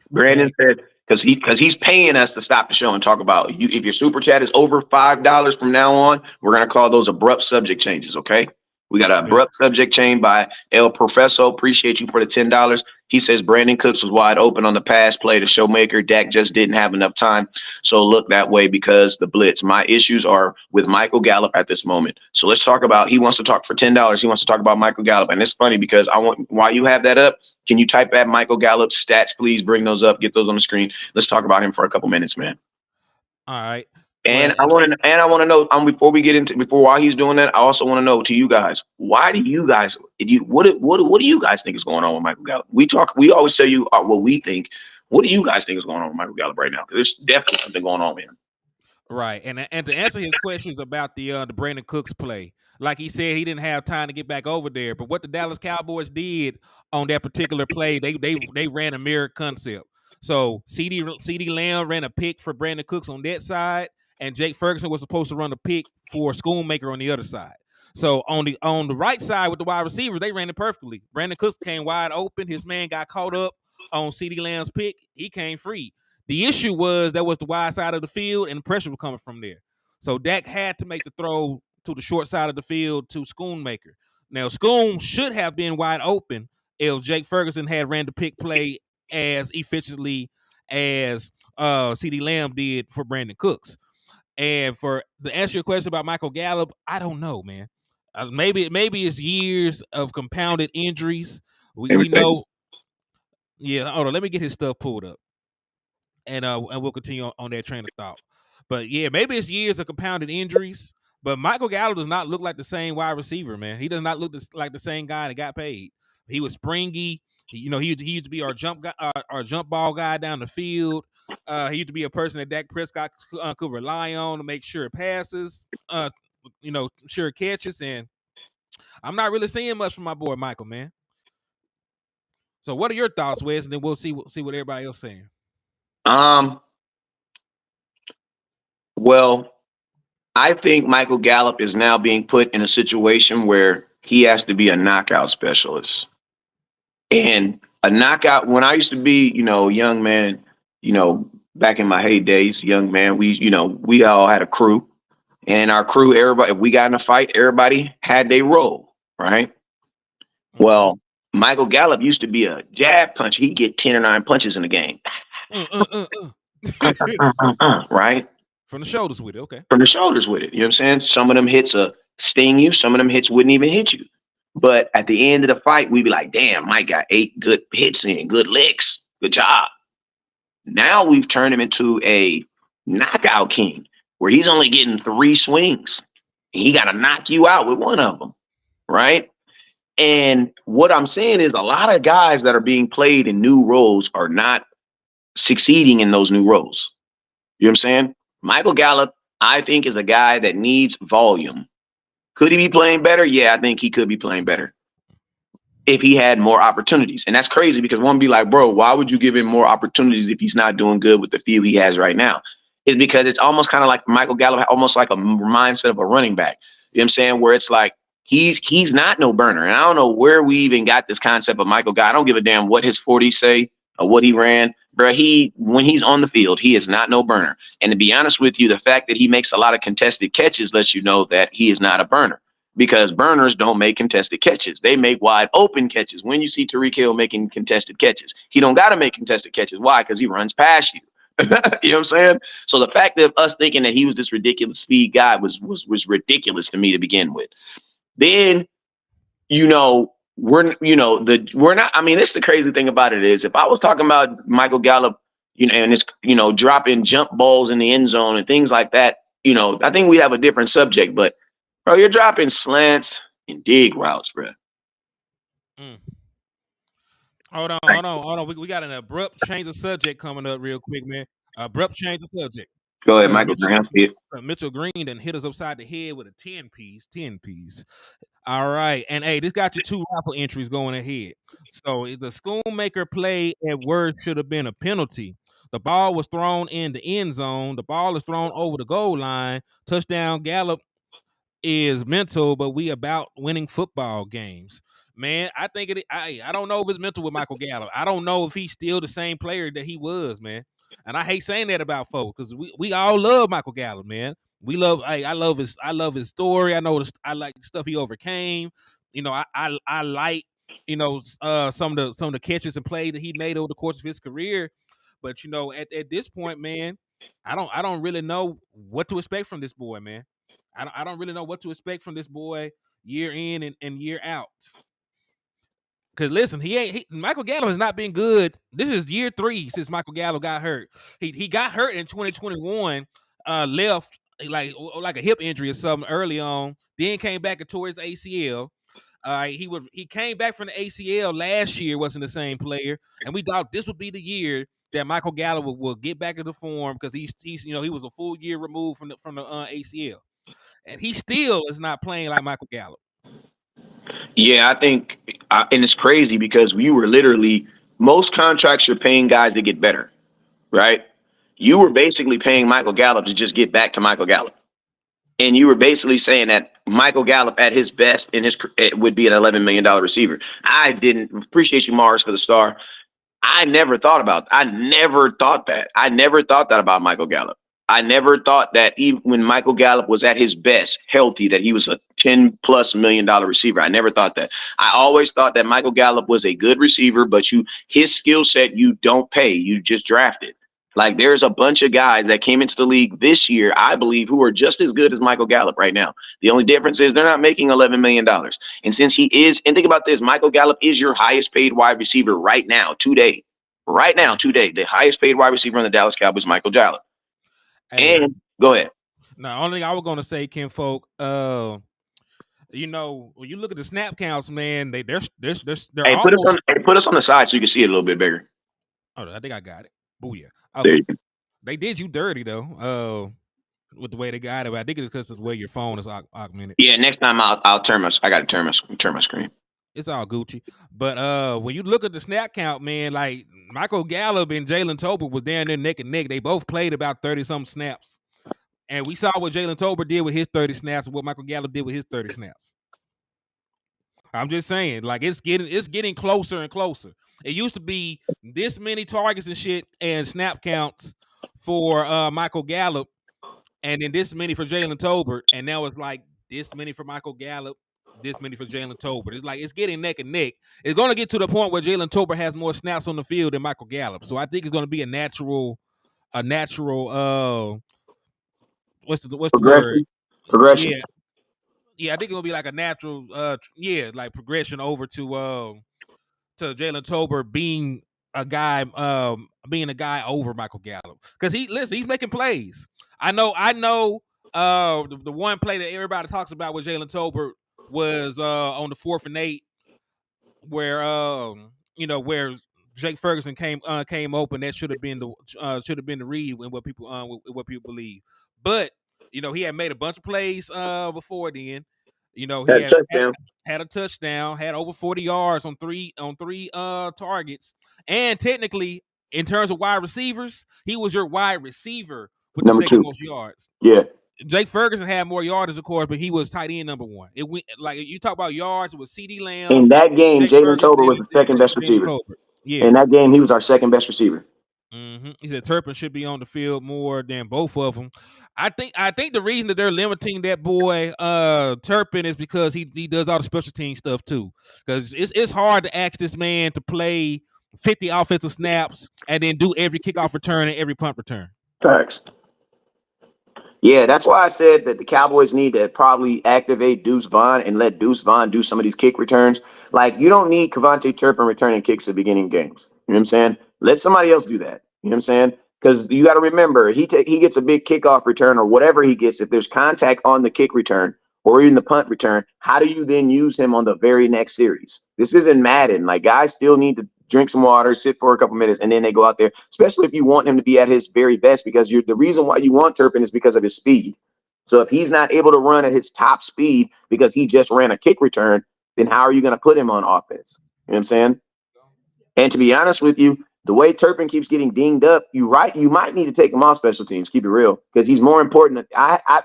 Brandon said because he's paying us to stop the show and talk about you. If your super chat is over $5 from now on, we're gonna call those abrupt subject changes. Okay. We got an abrupt subject change by El Profeso. Appreciate you for the $10. He says Brandon Cooks was wide open on the pass play to Showmaker. Dak just didn't have enough time. So look that way because the blitz. My issues are with Michael Gallup at this moment. So let's talk about, he wants to talk for $10. He wants to talk about Michael Gallup. And it's funny because while you have that up, can you type at Michael Gallup's stats, please? Bring those up, get those on the screen. Let's talk about him for a couple minutes, man. All right. And I want to know while he's doing that, I also want to know to you guys, why do you guys what do you guys think is going on with Michael Gallup? We always tell you what we think. What do you guys think is going on with Michael Gallup right now? Because there's definitely something going on with him. Right. And to answer his questions about the Brandon Cooks play, like he said, he didn't have time to get back over there. But what the Dallas Cowboys did on that particular play, they ran a mirror concept. So CeeDee Lamb ran a pick for Brandon Cooks on that side, and Jake Ferguson was supposed to run a pick for Schoonmaker on the other side. So on the right side with the wide receivers, they ran it perfectly. Brandon Cooks came wide open. His man got caught up on CeeDee Lamb's pick. He came free. The issue was that was the wide side of the field, and the pressure was coming from there. So Dak had to make the throw to the short side of the field to Schoonmaker. Now, Schoon should have been wide open if Jake Ferguson had ran the pick play as efficiently as CeeDee Lamb did for Brandon Cooks. And to answer your question about Michael Gallup, I don't know, man. Maybe it's years of compounded injuries. We know. Yeah, hold on. Let me get his stuff pulled up, and we'll continue on that train of thought. But yeah, maybe it's years of compounded injuries. But Michael Gallup does not look like the same wide receiver, man. He does not look like the same guy that got paid. He was springy. He used to be our jump ball guy down the field. He used to be a person that Dak Prescott could rely on to make sure passes, sure catches, and I'm not really seeing much from my boy Michael, man. So, what are your thoughts, Wes? And then we'll see what everybody else saying. Well, I think Michael Gallup is now being put in a situation where he has to be a knockout specialist. And a knockout, when I used to be, young man, back in my heydays, young man, we all had a crew. And our crew, everybody, if we got in a fight, everybody had their role, right? Well, Michael Gallup used to be a jab puncher. He'd get 10 or 9 punches in the game. Right? From the shoulders with it, okay. From the shoulders with it. You know what I'm saying? Some of them hits sting you. Some of them hits wouldn't even hit you. But at the end of the fight, we'd be like, damn, Mike got 8 good hits in, good licks. Good job. Now we've turned him into a knockout king where he's only getting 3 swings. And he got to knock you out with one of them. Right? And what I'm saying is a lot of guys that are being played in new roles are not succeeding in those new roles. You know what I'm saying? Michael Gallup, I think, is a guy that needs volume. Could he be playing better? Yeah, I think he could be playing better if he had more opportunities. And that's crazy because one be like, bro, why would you give him more opportunities if he's not doing good with the field he has right now? It's because it's almost kind of like Michael Gallup, almost like a mindset of a running back. You know what I'm saying? Where it's like, he's not no burner. And I don't know where we even got this concept of Michael Gallup. I don't give a damn what his 40s say or what he ran. Bro, when he's on the field, he is not no burner. And to be honest with you, the fact that he makes a lot of contested catches lets you know that he is not a burner, because burners don't make contested catches. They make wide open catches. When you see Tyreek Hill making contested catches, he don't got to make contested catches. Why? Because he runs past you. You know what I'm saying? So the fact of us thinking that he was this ridiculous speed guy was ridiculous to me to begin with. Then, we're not. I mean, this the crazy thing about it is, if I was talking about Michael Gallup, and it's, dropping jump balls in the end zone and things like that, I think we have a different subject. But bro, you're dropping slants and dig routes, bro. Hold on. We got an abrupt change of subject coming up real quick, man. Abrupt change of subject. Go ahead, Michael. Mitchell Green done hit us upside the head with a 10 piece. All right. And hey, this got your 2 rifle entries going ahead. So the Schoonmaker play at worst should have been a penalty. The ball was thrown in the end zone. The ball is thrown over the goal line. Touchdown. Gallup is mental, but we about winning football games. Man, I think I don't know if it's mental with Michael Gallup. I don't know if he's still the same player that he was, man. And I hate saying that about folks because we all love Michael Gallup, man. I love his story. I like the stuff he overcame. I like some of the catches and plays that he made over the course of his career. But at this point, man, I don't really know what to expect from this boy, man. I don't really know what to expect from this boy year in and year out. Because listen, Michael Gallup has not been good. This is year 3 since Michael Gallup got hurt. He got hurt in 2021, left like a hip injury or something early on, then came back and tore his ACL. He came back from the ACL last year, wasn't the same player, and we thought this would be the year that Michael Gallup will get back into form because he was a full year removed from the ACL, and he still is not playing like Michael Gallup. Yeah, I think, and it's crazy because we were literally, most contracts you're paying guys to get better, right? You were basically paying Michael Gallup to just get back to Michael Gallup. And you were basically saying that Michael Gallup at his best it would be an $11 million receiver. I didn't appreciate you, Mars, for the star. I never thought that. I never thought that about Michael Gallup. I never thought that even when Michael Gallup was at his best, healthy, that he was a $10+ million receiver. I never thought that. I always thought that Michael Gallup was a good receiver, but his skill set, you don't pay, you just draft it. Like there's a bunch of guys that came into the league this year, I believe, who are just as good as Michael Gallup right now. The only difference is they're not making $11 million. And since he is, and think about this, Michael Gallup is your highest paid wide receiver right now, today. Right now, today, the highest paid wide receiver on the Dallas Cowboys, Michael Gallup. Hey, and go ahead. Now, only thing I was gonna say, Kinfolk, you know, when you look at the snap counts, man, they're Hey, almost. Put us on the side so you can see it a little bit bigger. Oh, I think I got it. Booyah. There Okay. you go. They did you dirty though. With the way they got it, but I think it's because of the way your phone is augmented. Yeah, next time I'll turn my I got to turn my screen. It's all Gucci. But when you look at the snap count, man, like Michael Gallup and Jalen Tolbert was down there neck and neck. They both played about 30-something snaps. And we saw what Jalen Tolbert did with his 30 snaps and what Michael Gallup did with his 30 snaps. I'm just saying, like it's getting closer and closer. It used to be this many targets and shit and snap counts for Michael Gallup, and then this many for Jalen Tolbert, and now it's like this many for Michael Gallup, this many for Jalen Tolbert. It's like it's getting neck and neck. It's going to get to the point where Jalen Tolbert has more snaps on the field than Michael Gallup. So I think it's going to be a natural. What's the word? Progression. Yeah, I think it'll be like a natural, like progression over to Jalen Tolbert being a guy over Michael Gallup, because he's making plays. I know. The one play that everybody talks about with Jalen Tolbert was on the 4th and 8, where where Jake Ferguson came open. That should have been the read in what people believe, but. He had made a bunch of plays before then. He had a touchdown, had over 40 yards on three targets, and technically, in terms of wide receivers, he was your wide receiver with the second most yards. Yeah. Jake Ferguson had more yards, of course, but he was tight end number 1. It went like you talk about yards with CeeDee Lamb. In that game, Jalen Tolbert was the second best receiver. Yeah. In that game, he was our second best receiver. Mm-hmm. He said Turpin should be on the field more than both of them. I think the reason that they're limiting that boy Turpin is because he does all the special team stuff too. Because it's hard to ask this man to play 50 offensive snaps and then do every kickoff return and every punt return. Facts. Yeah, that's why I said that the Cowboys need to probably activate Deuce Vaughn and let Deuce Vaughn do some of these kick returns. Like, you don't need Kevontae Turpin returning kicks at the beginning of games. You know what I'm saying? Let somebody else do that. You know what I'm saying? Because you got to remember, he gets a big kickoff return or whatever he gets. If there's contact on the kick return or even the punt return, how do you then use him on the very next series? This isn't Madden. Like, guys still need to drink some water, sit for a couple minutes, and then they go out there, especially if you want him to be at his very best, because the reason why you want Turpin is because of his speed. So if he's not able to run at his top speed because he just ran a kick return, then how are you going to put him on offense? You know what I'm saying? And to be honest with you, the way Turpin keeps getting dinged up, you might need to take him off special teams. Keep it real, because he's more important.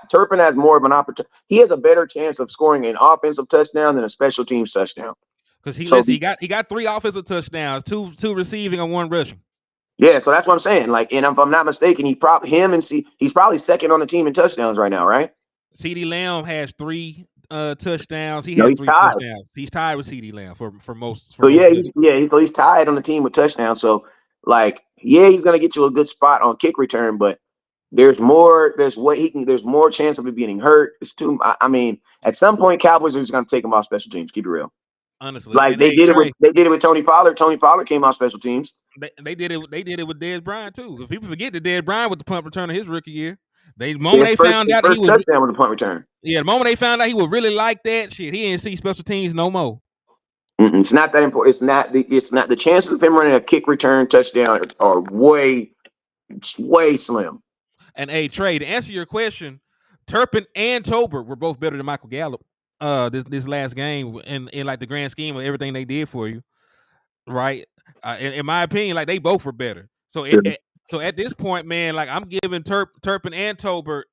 Turpin has more of an opportunity. He has a better chance of scoring an offensive touchdown than a special teams touchdown. Because he got 3 offensive touchdowns, two receiving and 1 rushing. Yeah, so that's what I'm saying. Like, and if I'm not mistaken, he's probably second on the team in touchdowns right now, right? CeeDee Lamb has 3 touchdowns. He has 3 touchdowns. He's tied with CeeDee Lamb for most. So he's tied on the team with touchdowns. So like, yeah, he's gonna get you a good spot on kick return, but there's more chance of him getting hurt. It's too. I mean, at some point, Cowboys are just gonna take him off special teams. Keep it real. Honestly, like they did it with Tony Pollard. Tony Pollard came off special teams. They did it with Dez Bryant too. If people forget that Dez Bryant with the punt return of his rookie year, the moment they found out he was touchdown with the punt return. Yeah, the moment they found out he would really like that shit, he didn't see special teams no more. It's not that important. It's not the chances of him running a kick return touchdown are way slim. And Trey, to answer your question, Turpin and Tolbert were both better than Michael Gallup this last game in like the grand scheme of everything they did for you, right? In my opinion, like they both were better. So at this point, man, like I'm giving Turpin and Tolbert,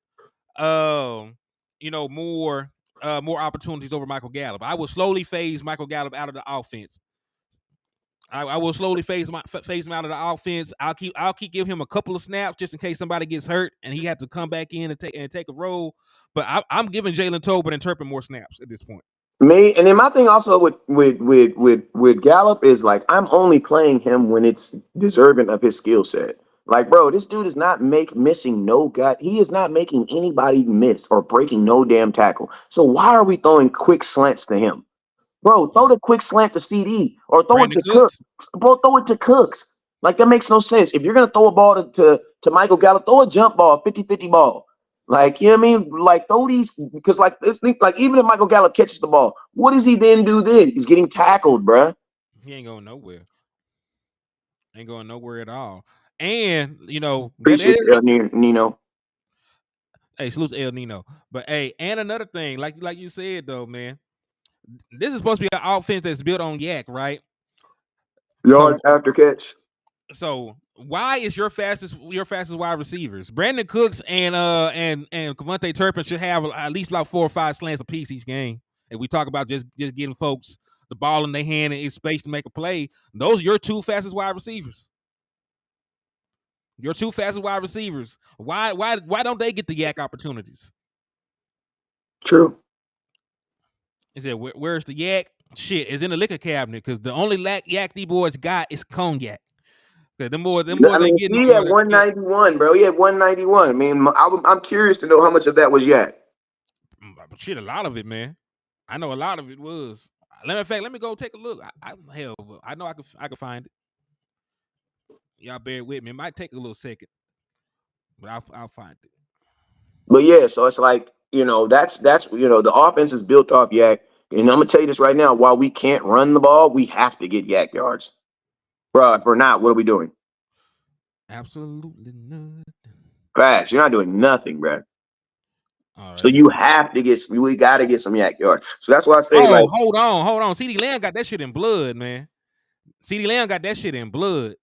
more opportunities over Michael Gallup. I will slowly phase Michael Gallup out of the offense. I will slowly phase him out of the offense. I'll keep giving him a couple of snaps just in case somebody gets hurt and he had to come back in and take a role. But I'm giving Jalen Tolbert and Turpin more snaps at this point. Me, and then my thing also with Gallup is like I'm only playing him when it's deserving of his skill set. Like, bro, this dude is not missing no gut. He is not making anybody miss or breaking no damn tackle. So why are we throwing quick slants to him? Bro, throw the quick slant to CD or throw it Brandon to Cooks. Cooks. Bro, throw it to Cooks. Like, that makes no sense. If you're going to throw a ball to Michael Gallup, throw a jump ball, 50-50 ball. Like, you know what I mean? Like, throw these, because like even if Michael Gallup catches the ball, what does he then do then? He's getting tackled, bruh. He ain't going nowhere. Ain't going nowhere at all. And, you know, Appreciate it, Nino. Hey, salute to El Nino. But hey, and another thing, like you said though, man, this is supposed to be an offense that's built on yak, right? Yards after catch. So why is your fastest wide receivers? Brandon Cooks and Kevontae Turpin should have at least about 4 or 5 slants apiece each game. And we talk about just getting folks the ball in their hand and space to make a play. Those are your 2 fastest wide receivers. Your 2 fastest wide receivers. Why don't they get the yak opportunities? True. He said, "Where's the yak? Shit, it's in the liquor cabinet because the only yak these boys got is cognac. Them boys I mean, he had 191, bro. He had 191. I mean, I'm curious to know how much of that was yak. Shit, a lot of it, man. I know a lot of it was. In fact, let me go take a look. I know I could find it. Y'all bear with me. It might take a little second, but I'll find it. But yeah, so it's like, you know, that's the offense is built off yak. And I'm gonna tell you this right now: while we can't run the ball, we have to get yak yards, bro. If we're not, what are we doing? Absolutely nothing. Crash, you're not doing nothing, bro. Right. So we got to get some yak yards. So that's why I say, hold on. CeeDee Lamb got that shit in blood, man. CeeDee Lamb got that shit in blood.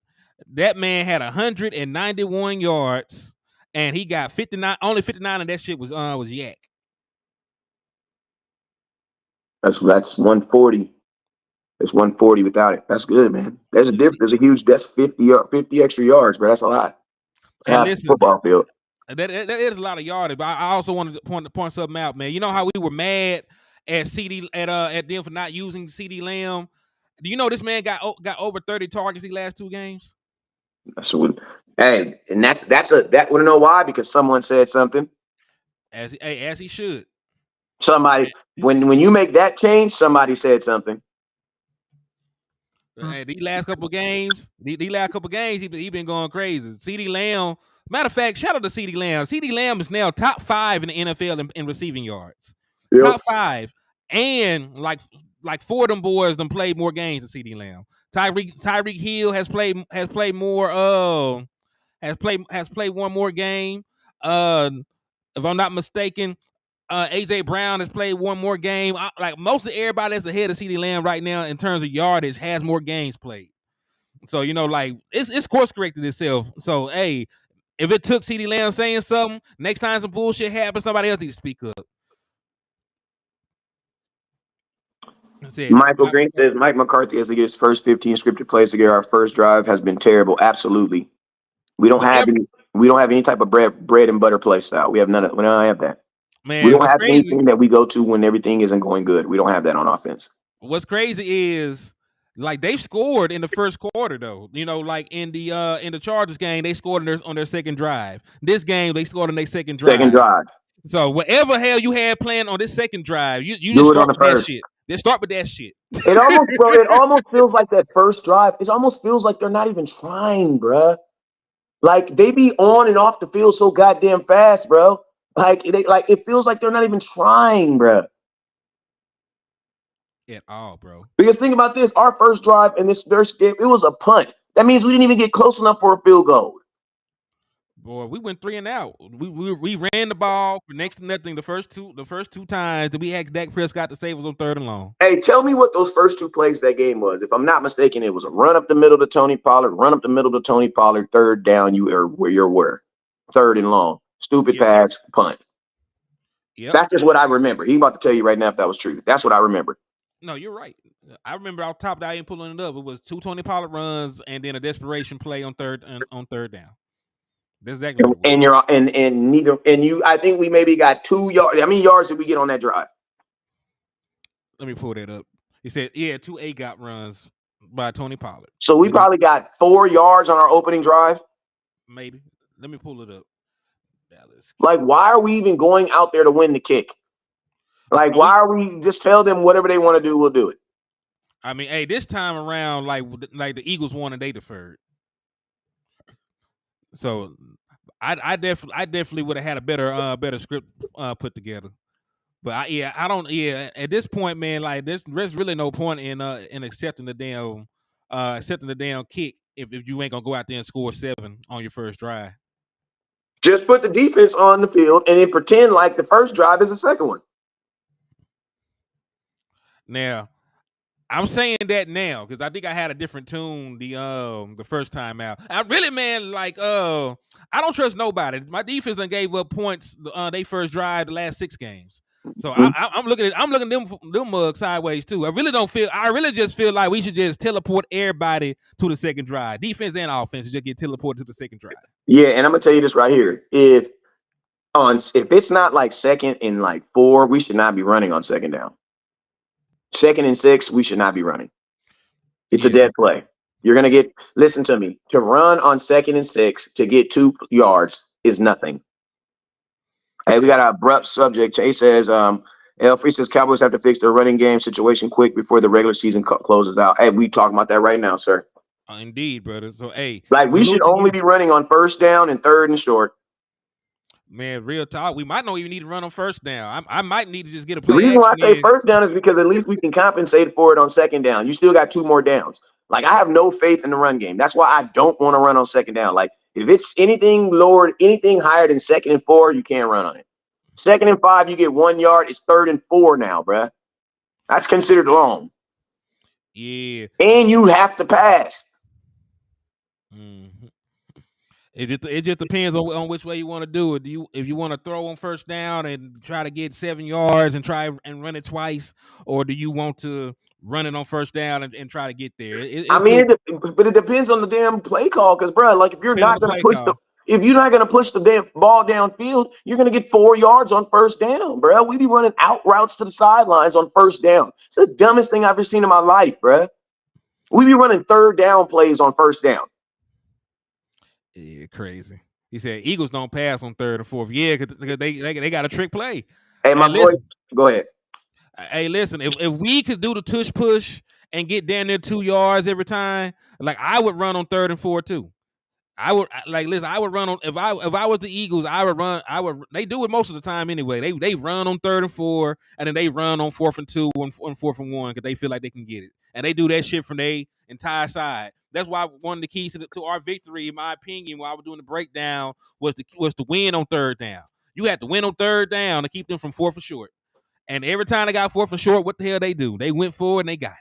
That man had 191 yards, and he got 59. Only 59 of that shit was yak. That's 140. It's 140 without it. That's good, man. There's a difference. There's a huge. That's 50 extra yards, bro. That's a lot. It's half the football field. That is a lot of yardage, but I also wanted to point something out, man. You know how we were mad at them for not using CeeDee Lamb? Do you know this man got over 30 targets these last 2 games? That's what. Hey, and that want to know why? Because someone said something. As he should. Somebody when you make that change, somebody said something. Hey, these last couple games, he been going crazy. CeeDee Lamb. Matter of fact, shout out to CeeDee Lamb. CeeDee Lamb is now top 5 in the NFL in receiving yards. Yep. Top 5, and like 4 of them boys done played more games than CeeDee Lamb. Tyreek Hill has played more. Has played one more game. If I'm not mistaken, AJ Brown has played one more game. Like most of everybody that's ahead of CeeDee Lamb right now in terms of yardage has more games played. So you know, like it's course corrected itself. So hey, if it took CeeDee Lamb saying something, next time some bullshit happens, somebody else needs to speak up. Michael Green says Mike McCarthy has to get his first 15 scripted plays to get our first drive has been terrible. Absolutely, we don't have any type of bread and butter play style. We don't have that. Man, we don't have anything that we go to when everything isn't going good. We don't have that on offense. What's crazy is like they've scored in the first quarter though. You know, like in the Chargers game, they scored on their second drive. This game, they scored on their second drive. So whatever hell you had planned on this second drive, you just start with that shit. Just start with that shit. It almost feels like that first drive. It almost feels like they're not even trying, bro. Like they be on and off the field so goddamn fast, bro. It feels like they're not even trying, bro. At all, bro. Because think about this: our first drive in this first game, it was a punt. That means we didn't even get close enough for a field goal. Boy, we went 3 and out. We ran the ball for next to nothing the first two times that we had Dak Prescott to save us on 3rd and long. Hey, tell me what those first 2 plays that game was. If I'm not mistaken, it was a run up the middle to Tony Pollard, 3rd down. You are where you were, 3rd and long, stupid pass, punt. Yep. That's just what I remember. He's about to tell you right now if that was true. That's what I remember. No, you're right. I remember off top that I ain't pulling it up. It was 2 Tony Pollard runs and then a desperation play on 3rd down. That's exactly what it was. I think we maybe got 2 yards. How many yards did we get on that drive? Let me pull that up. He said, 2 AGOT runs by Tony Pollard. So we probably got 4 yards on our opening drive. Maybe. Let me pull it up. Dallas. Like, why are we even going out there to win the kick? Like, why are we just tell them whatever they want to do, we'll do it? I mean, hey, this time around, like the Eagles won and they deferred. So I definitely would have had a better script put together. But I don't. At this point, man, like there's really no point in accepting the damn kick if you ain't gonna go out there and score 7 on your first drive. Just put the defense on the field and then pretend like the first drive is the second one. Now, I'm saying that now because I think I had a different tune the first time out. I really, man, like I don't trust nobody. My defense done gave up points they first drive the last 6 games. So I'm looking at them mugs sideways too. I really just feel like we should just teleport everybody to the second drive. Defense and offense just get teleported to the second drive. Yeah, and I'm gonna tell you this right here. If it's not like 2nd and like 4, we should not be running on 2nd down. 2nd and 6, we should not be running. It's a dead play. You're going to get, listen to me, to run on 2nd and 6 to get 2 yards is nothing. Hey, we got an abrupt subject. Chase says, L3 says Cowboys have to fix their running game situation quick before the regular season closes out. Hey, we talking about that right now, sir. Indeed, brother. So, hey. Like, we should only be running on 1st down and 3rd and short. Man, real talk. We might not even need to run on 1st down. I might need to just get a play. The reason why I say 1st down is because at least we can compensate for it on 2nd down. You still got 2 more downs. Like, I have no faith in the run game. That's why I don't want to run on 2nd down. Like, if it's anything higher than 2nd and 4, you can't run on it. 2nd and 5, you get 1 yard. It's 3rd and 4 now, bruh. That's considered long. Yeah. And you have to pass. Mm-hmm. It just depends on which way you want to do it. If you want to throw on 1st down and try to get 7 yards and try and run it twice, or do you want to run it on 1st down and try to get there? But it depends on the damn play call, because bro, like if you're not going to push the damn ball downfield, you're going to get 4 yards on 1st down, bro. We be running out routes to the sidelines on 1st down. It's the dumbest thing I've ever seen in my life, bro. We be running 3rd down plays on 1st down. Yeah, crazy. He said Eagles don't pass on 3rd and 4th. Yeah, because they got a trick play. Hey, my boy, go ahead. Hey, listen, if we could do the tush push and get down there 2 yards every time, like I would run on 3rd and 4 too. I would run on if I was the Eagles, they do it most of the time anyway. They run on 3rd and 4, and then they run on 4th and 2 and 4th and 1 because they feel like they can get it. And they do that shit from their entire side. That's why one of the keys to our victory, in my opinion, while I was doing the breakdown, was to win on 3rd down. You had to win on 3rd down to keep them from 4th and short. And every time they got 4th and short, what the hell they do? They went forward and they got it.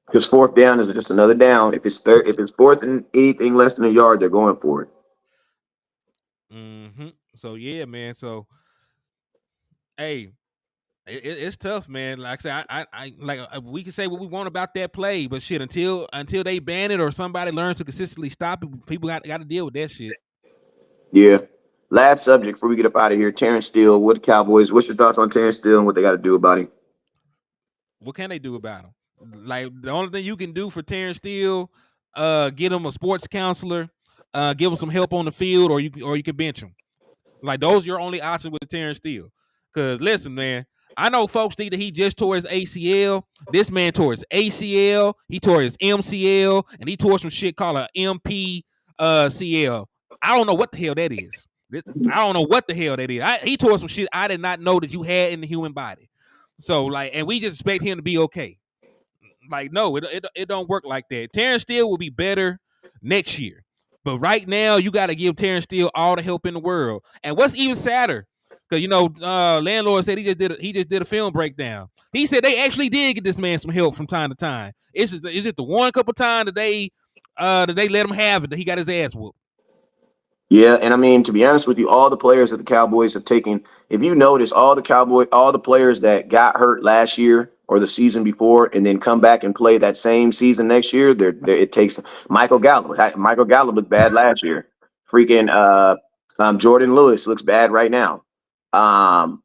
Because 4th down is just another down. If it's 4th and anything less than a yard, they're going for it. Mm-hmm. So yeah, man. So, hey, it's tough, man. Like I said, we can say what we want about that play, but shit, until they ban it or somebody learns to consistently stop it, people got to deal with that shit. Yeah. Last subject before we get up out of here. Terrence Steele with the Cowboys. What's your thoughts on Terrence Steele and what they got to do about him? What can they do about him? Like the only thing you can do for Terrence Steele, get him a sports counselor, give him some help on the field, or you can bench him. Like those are your only options with Terrence Steele. Because listen, man, I know folks think that he just tore his ACL. This man tore his ACL, he tore his MCL, and he tore some shit called a MPCL. I don't know what the hell that is. He tore some shit I did not know that you had in the human body. So like, and we just expect him to be okay. Like, no, it don't work like that. Terrence Steele will be better next year. But right now, you got to give Terrence Steele all the help in the world. And what's even sadder, because landlord said he just did a film breakdown. He said they actually did get this man some help from time to time. It's just the one couple times that they let him have it that he got his ass whooped. Yeah, and I mean, to be honest with you, all the players that the Cowboys have taken, if you notice, all the players that got hurt last year or the season before and then come back and play that same season next year, it takes Michael Gallup. Michael Gallup looked bad last year. Freaking Jordan Lewis looks bad right now.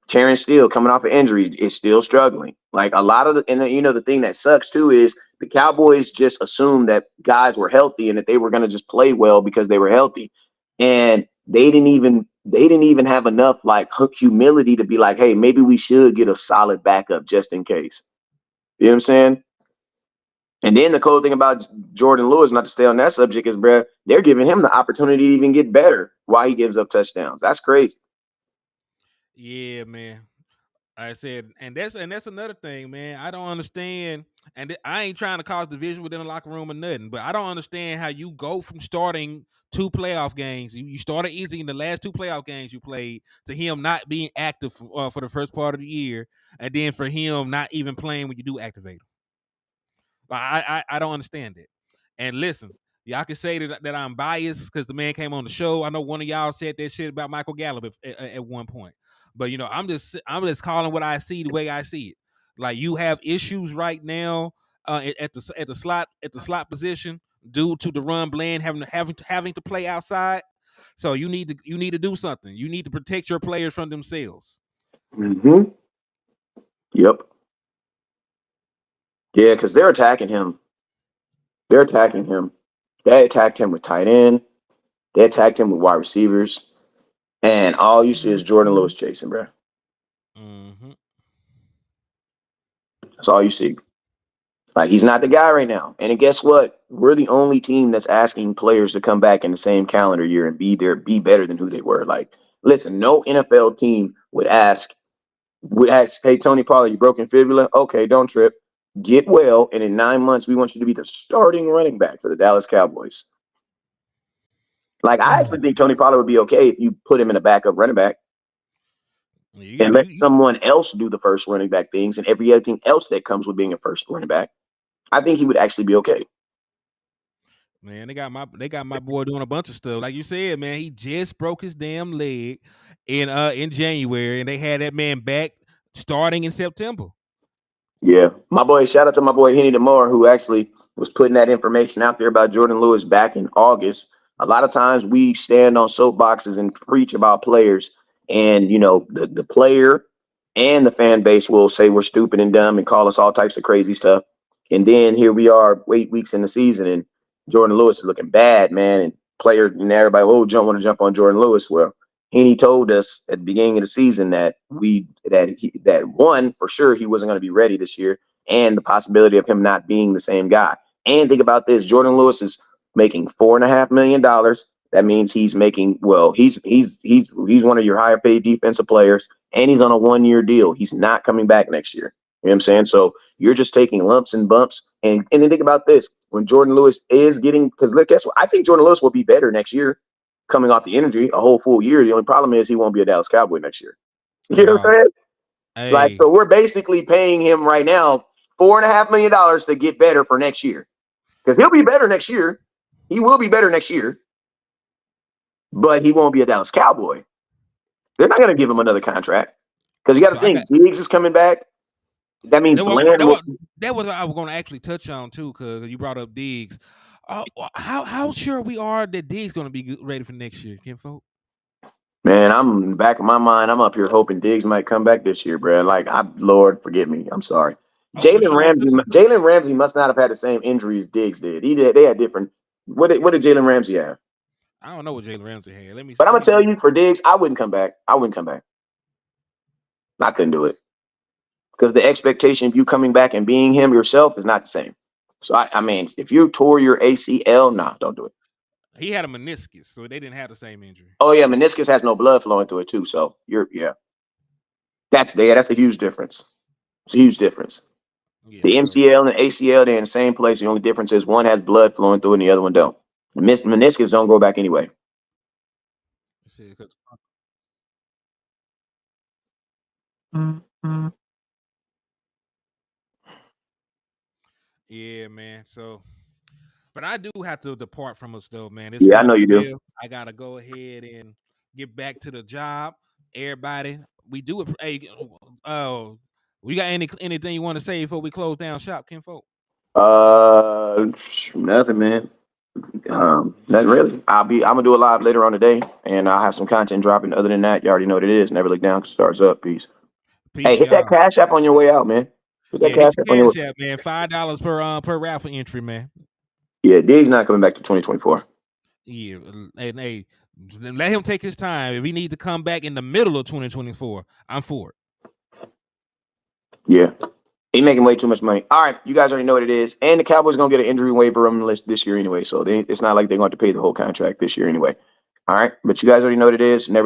Terrence Steele coming off of injury is still struggling. Like a lot of the thing that sucks too is the Cowboys just assumed that guys were healthy and that they were going to just play well because they were healthy. and they didn't even have enough like humility to be like, hey, maybe we should get a solid backup just in case. You know what I'm saying? And then the cool thing about Jordan Lewis, not to stay on that subject, is, bro, they're giving him the opportunity to even get better while he gives up touchdowns. That's crazy. Yeah, man. I said, and that's another thing, man. I don't understand, and I ain't trying to cause division within the locker room or nothing, but I don't understand how you go from starting 2 playoff games. You started easy in the last 2 playoff games you played to him not being active for the first part of the year, and then for him not even playing when you do activate him. I don't understand it. And listen, y'all can say that I'm biased because the man came on the show. I know one of y'all said that shit about Michael Gallup at one point, but I'm just calling what I see the way I see it. Like, you have issues right now at the slot position due to the run blend having to play outside. So you need to do something. You need to protect your players from themselves. Mm-hmm. Yep. Yeah, because they're attacking him. They attacked him with tight end. They attacked him with wide receivers. And all you see is Jordan Lewis chasing, bro. Mm-hmm. That's all you see. Like, he's not the guy right now. And guess what? We're the only team that's asking players to come back in the same calendar year and be better than who they were. Like, listen, no NFL team would ask, hey, Tony Pollard, you broken fibula? Okay, don't trip. Get well, and in 9 months, we want you to be the starting running back for the Dallas Cowboys. Like, I actually think Tony Pollard would be okay if you put him in a backup running back and let someone else do the first running back things and everything else that comes with being a first running back. I think he would actually be okay. Man, they got my boy doing a bunch of stuff. Like you said, man, he just broke his damn leg in January, and they had that man back starting in September. Yeah, shout out to my boy Henny DeMar, who actually was putting that information out there about Jordan Lewis back in August. A lot of times we stand on soapboxes and preach about players, and the player and the fan base will say we're stupid and dumb and call us all types of crazy stuff. And then here we are 8 weeks in the season, and Jordan Lewis is looking bad, man. And players and everybody, want to jump on Jordan Lewis. Well, Henny told us at the beginning of the season that one, for sure he wasn't going to be ready this year, and the possibility of him not being the same guy. And think about this: Jordan Lewis is making $4.5 million. That means he's making he's one of your higher paid defensive players, and he's on a 1-year deal. He's not coming back next year. You know what I'm saying? So you're just taking lumps and bumps. And then think about this: when Jordan Lewis is getting, because look, guess what? I think Jordan Lewis will be better next year, coming off the injury, a whole full year. The only problem is he won't be a Dallas Cowboy next year. You know what I'm saying? Hey. Like, so we're basically paying him right now $4.5 million to get better for next year, because he'll be better next year. He will be better next year, but he won't be a Dallas Cowboy. They're not going to give him another contract, because you got to think Diggs is coming back. That means that was what I was going to actually touch on too, because you brought up Diggs. How sure we are that Diggs going to be ready for next year, Kinfolk? Man, I'm in the back of my mind. I'm up here hoping Diggs might come back this year, bro. Like, Lord, forgive me. I'm sorry. Jalen Ramsey must not have had the same injury as Diggs did. They had different. What did Jalen Ramsey have? I don't know what Jalen Ramsey had. But I'm gonna tell you, for Diggs, I wouldn't come back. I couldn't do it, because the expectation of you coming back and being him yourself is not the same. So I mean, if you tore your ACL, nah, don't do it. He had a meniscus, so they didn't have the same injury. Oh yeah, meniscus has no blood flowing through it too. So that's a huge difference. It's a huge difference. Yeah, the MCL and the ACL, they're in the same place. The only difference is one has blood flowing through it and the other one don't. The meniscus don't grow back anyway. Yeah, man. So, but I do have to depart from us though, man. I know you do. I gotta go ahead and get back to the job. Everybody, we do it. Hey, we got anything you want to say before we close down shop, Kinfolk? Nothing, man. Not really. I'm gonna do a live later on today, and I'll have some content dropping. Other than that, you already know what it is. Never look down, starts up. Peace. Hey, hit that Cash App on your way out, man. Hit your Cash App, man. $5 per raffle entry, man. Yeah, Diggs not coming back to 2024. Yeah, and hey, Let him take his time. If he needs to come back in the middle of 2024, I'm for it. Yeah. He's making way too much money. All right, you guys already know what it is. And the Cowboys going to get an injury waiver on the list this year anyway. So it's not like they're going to pay the whole contract this year anyway. All right, but you guys already know what it is. Never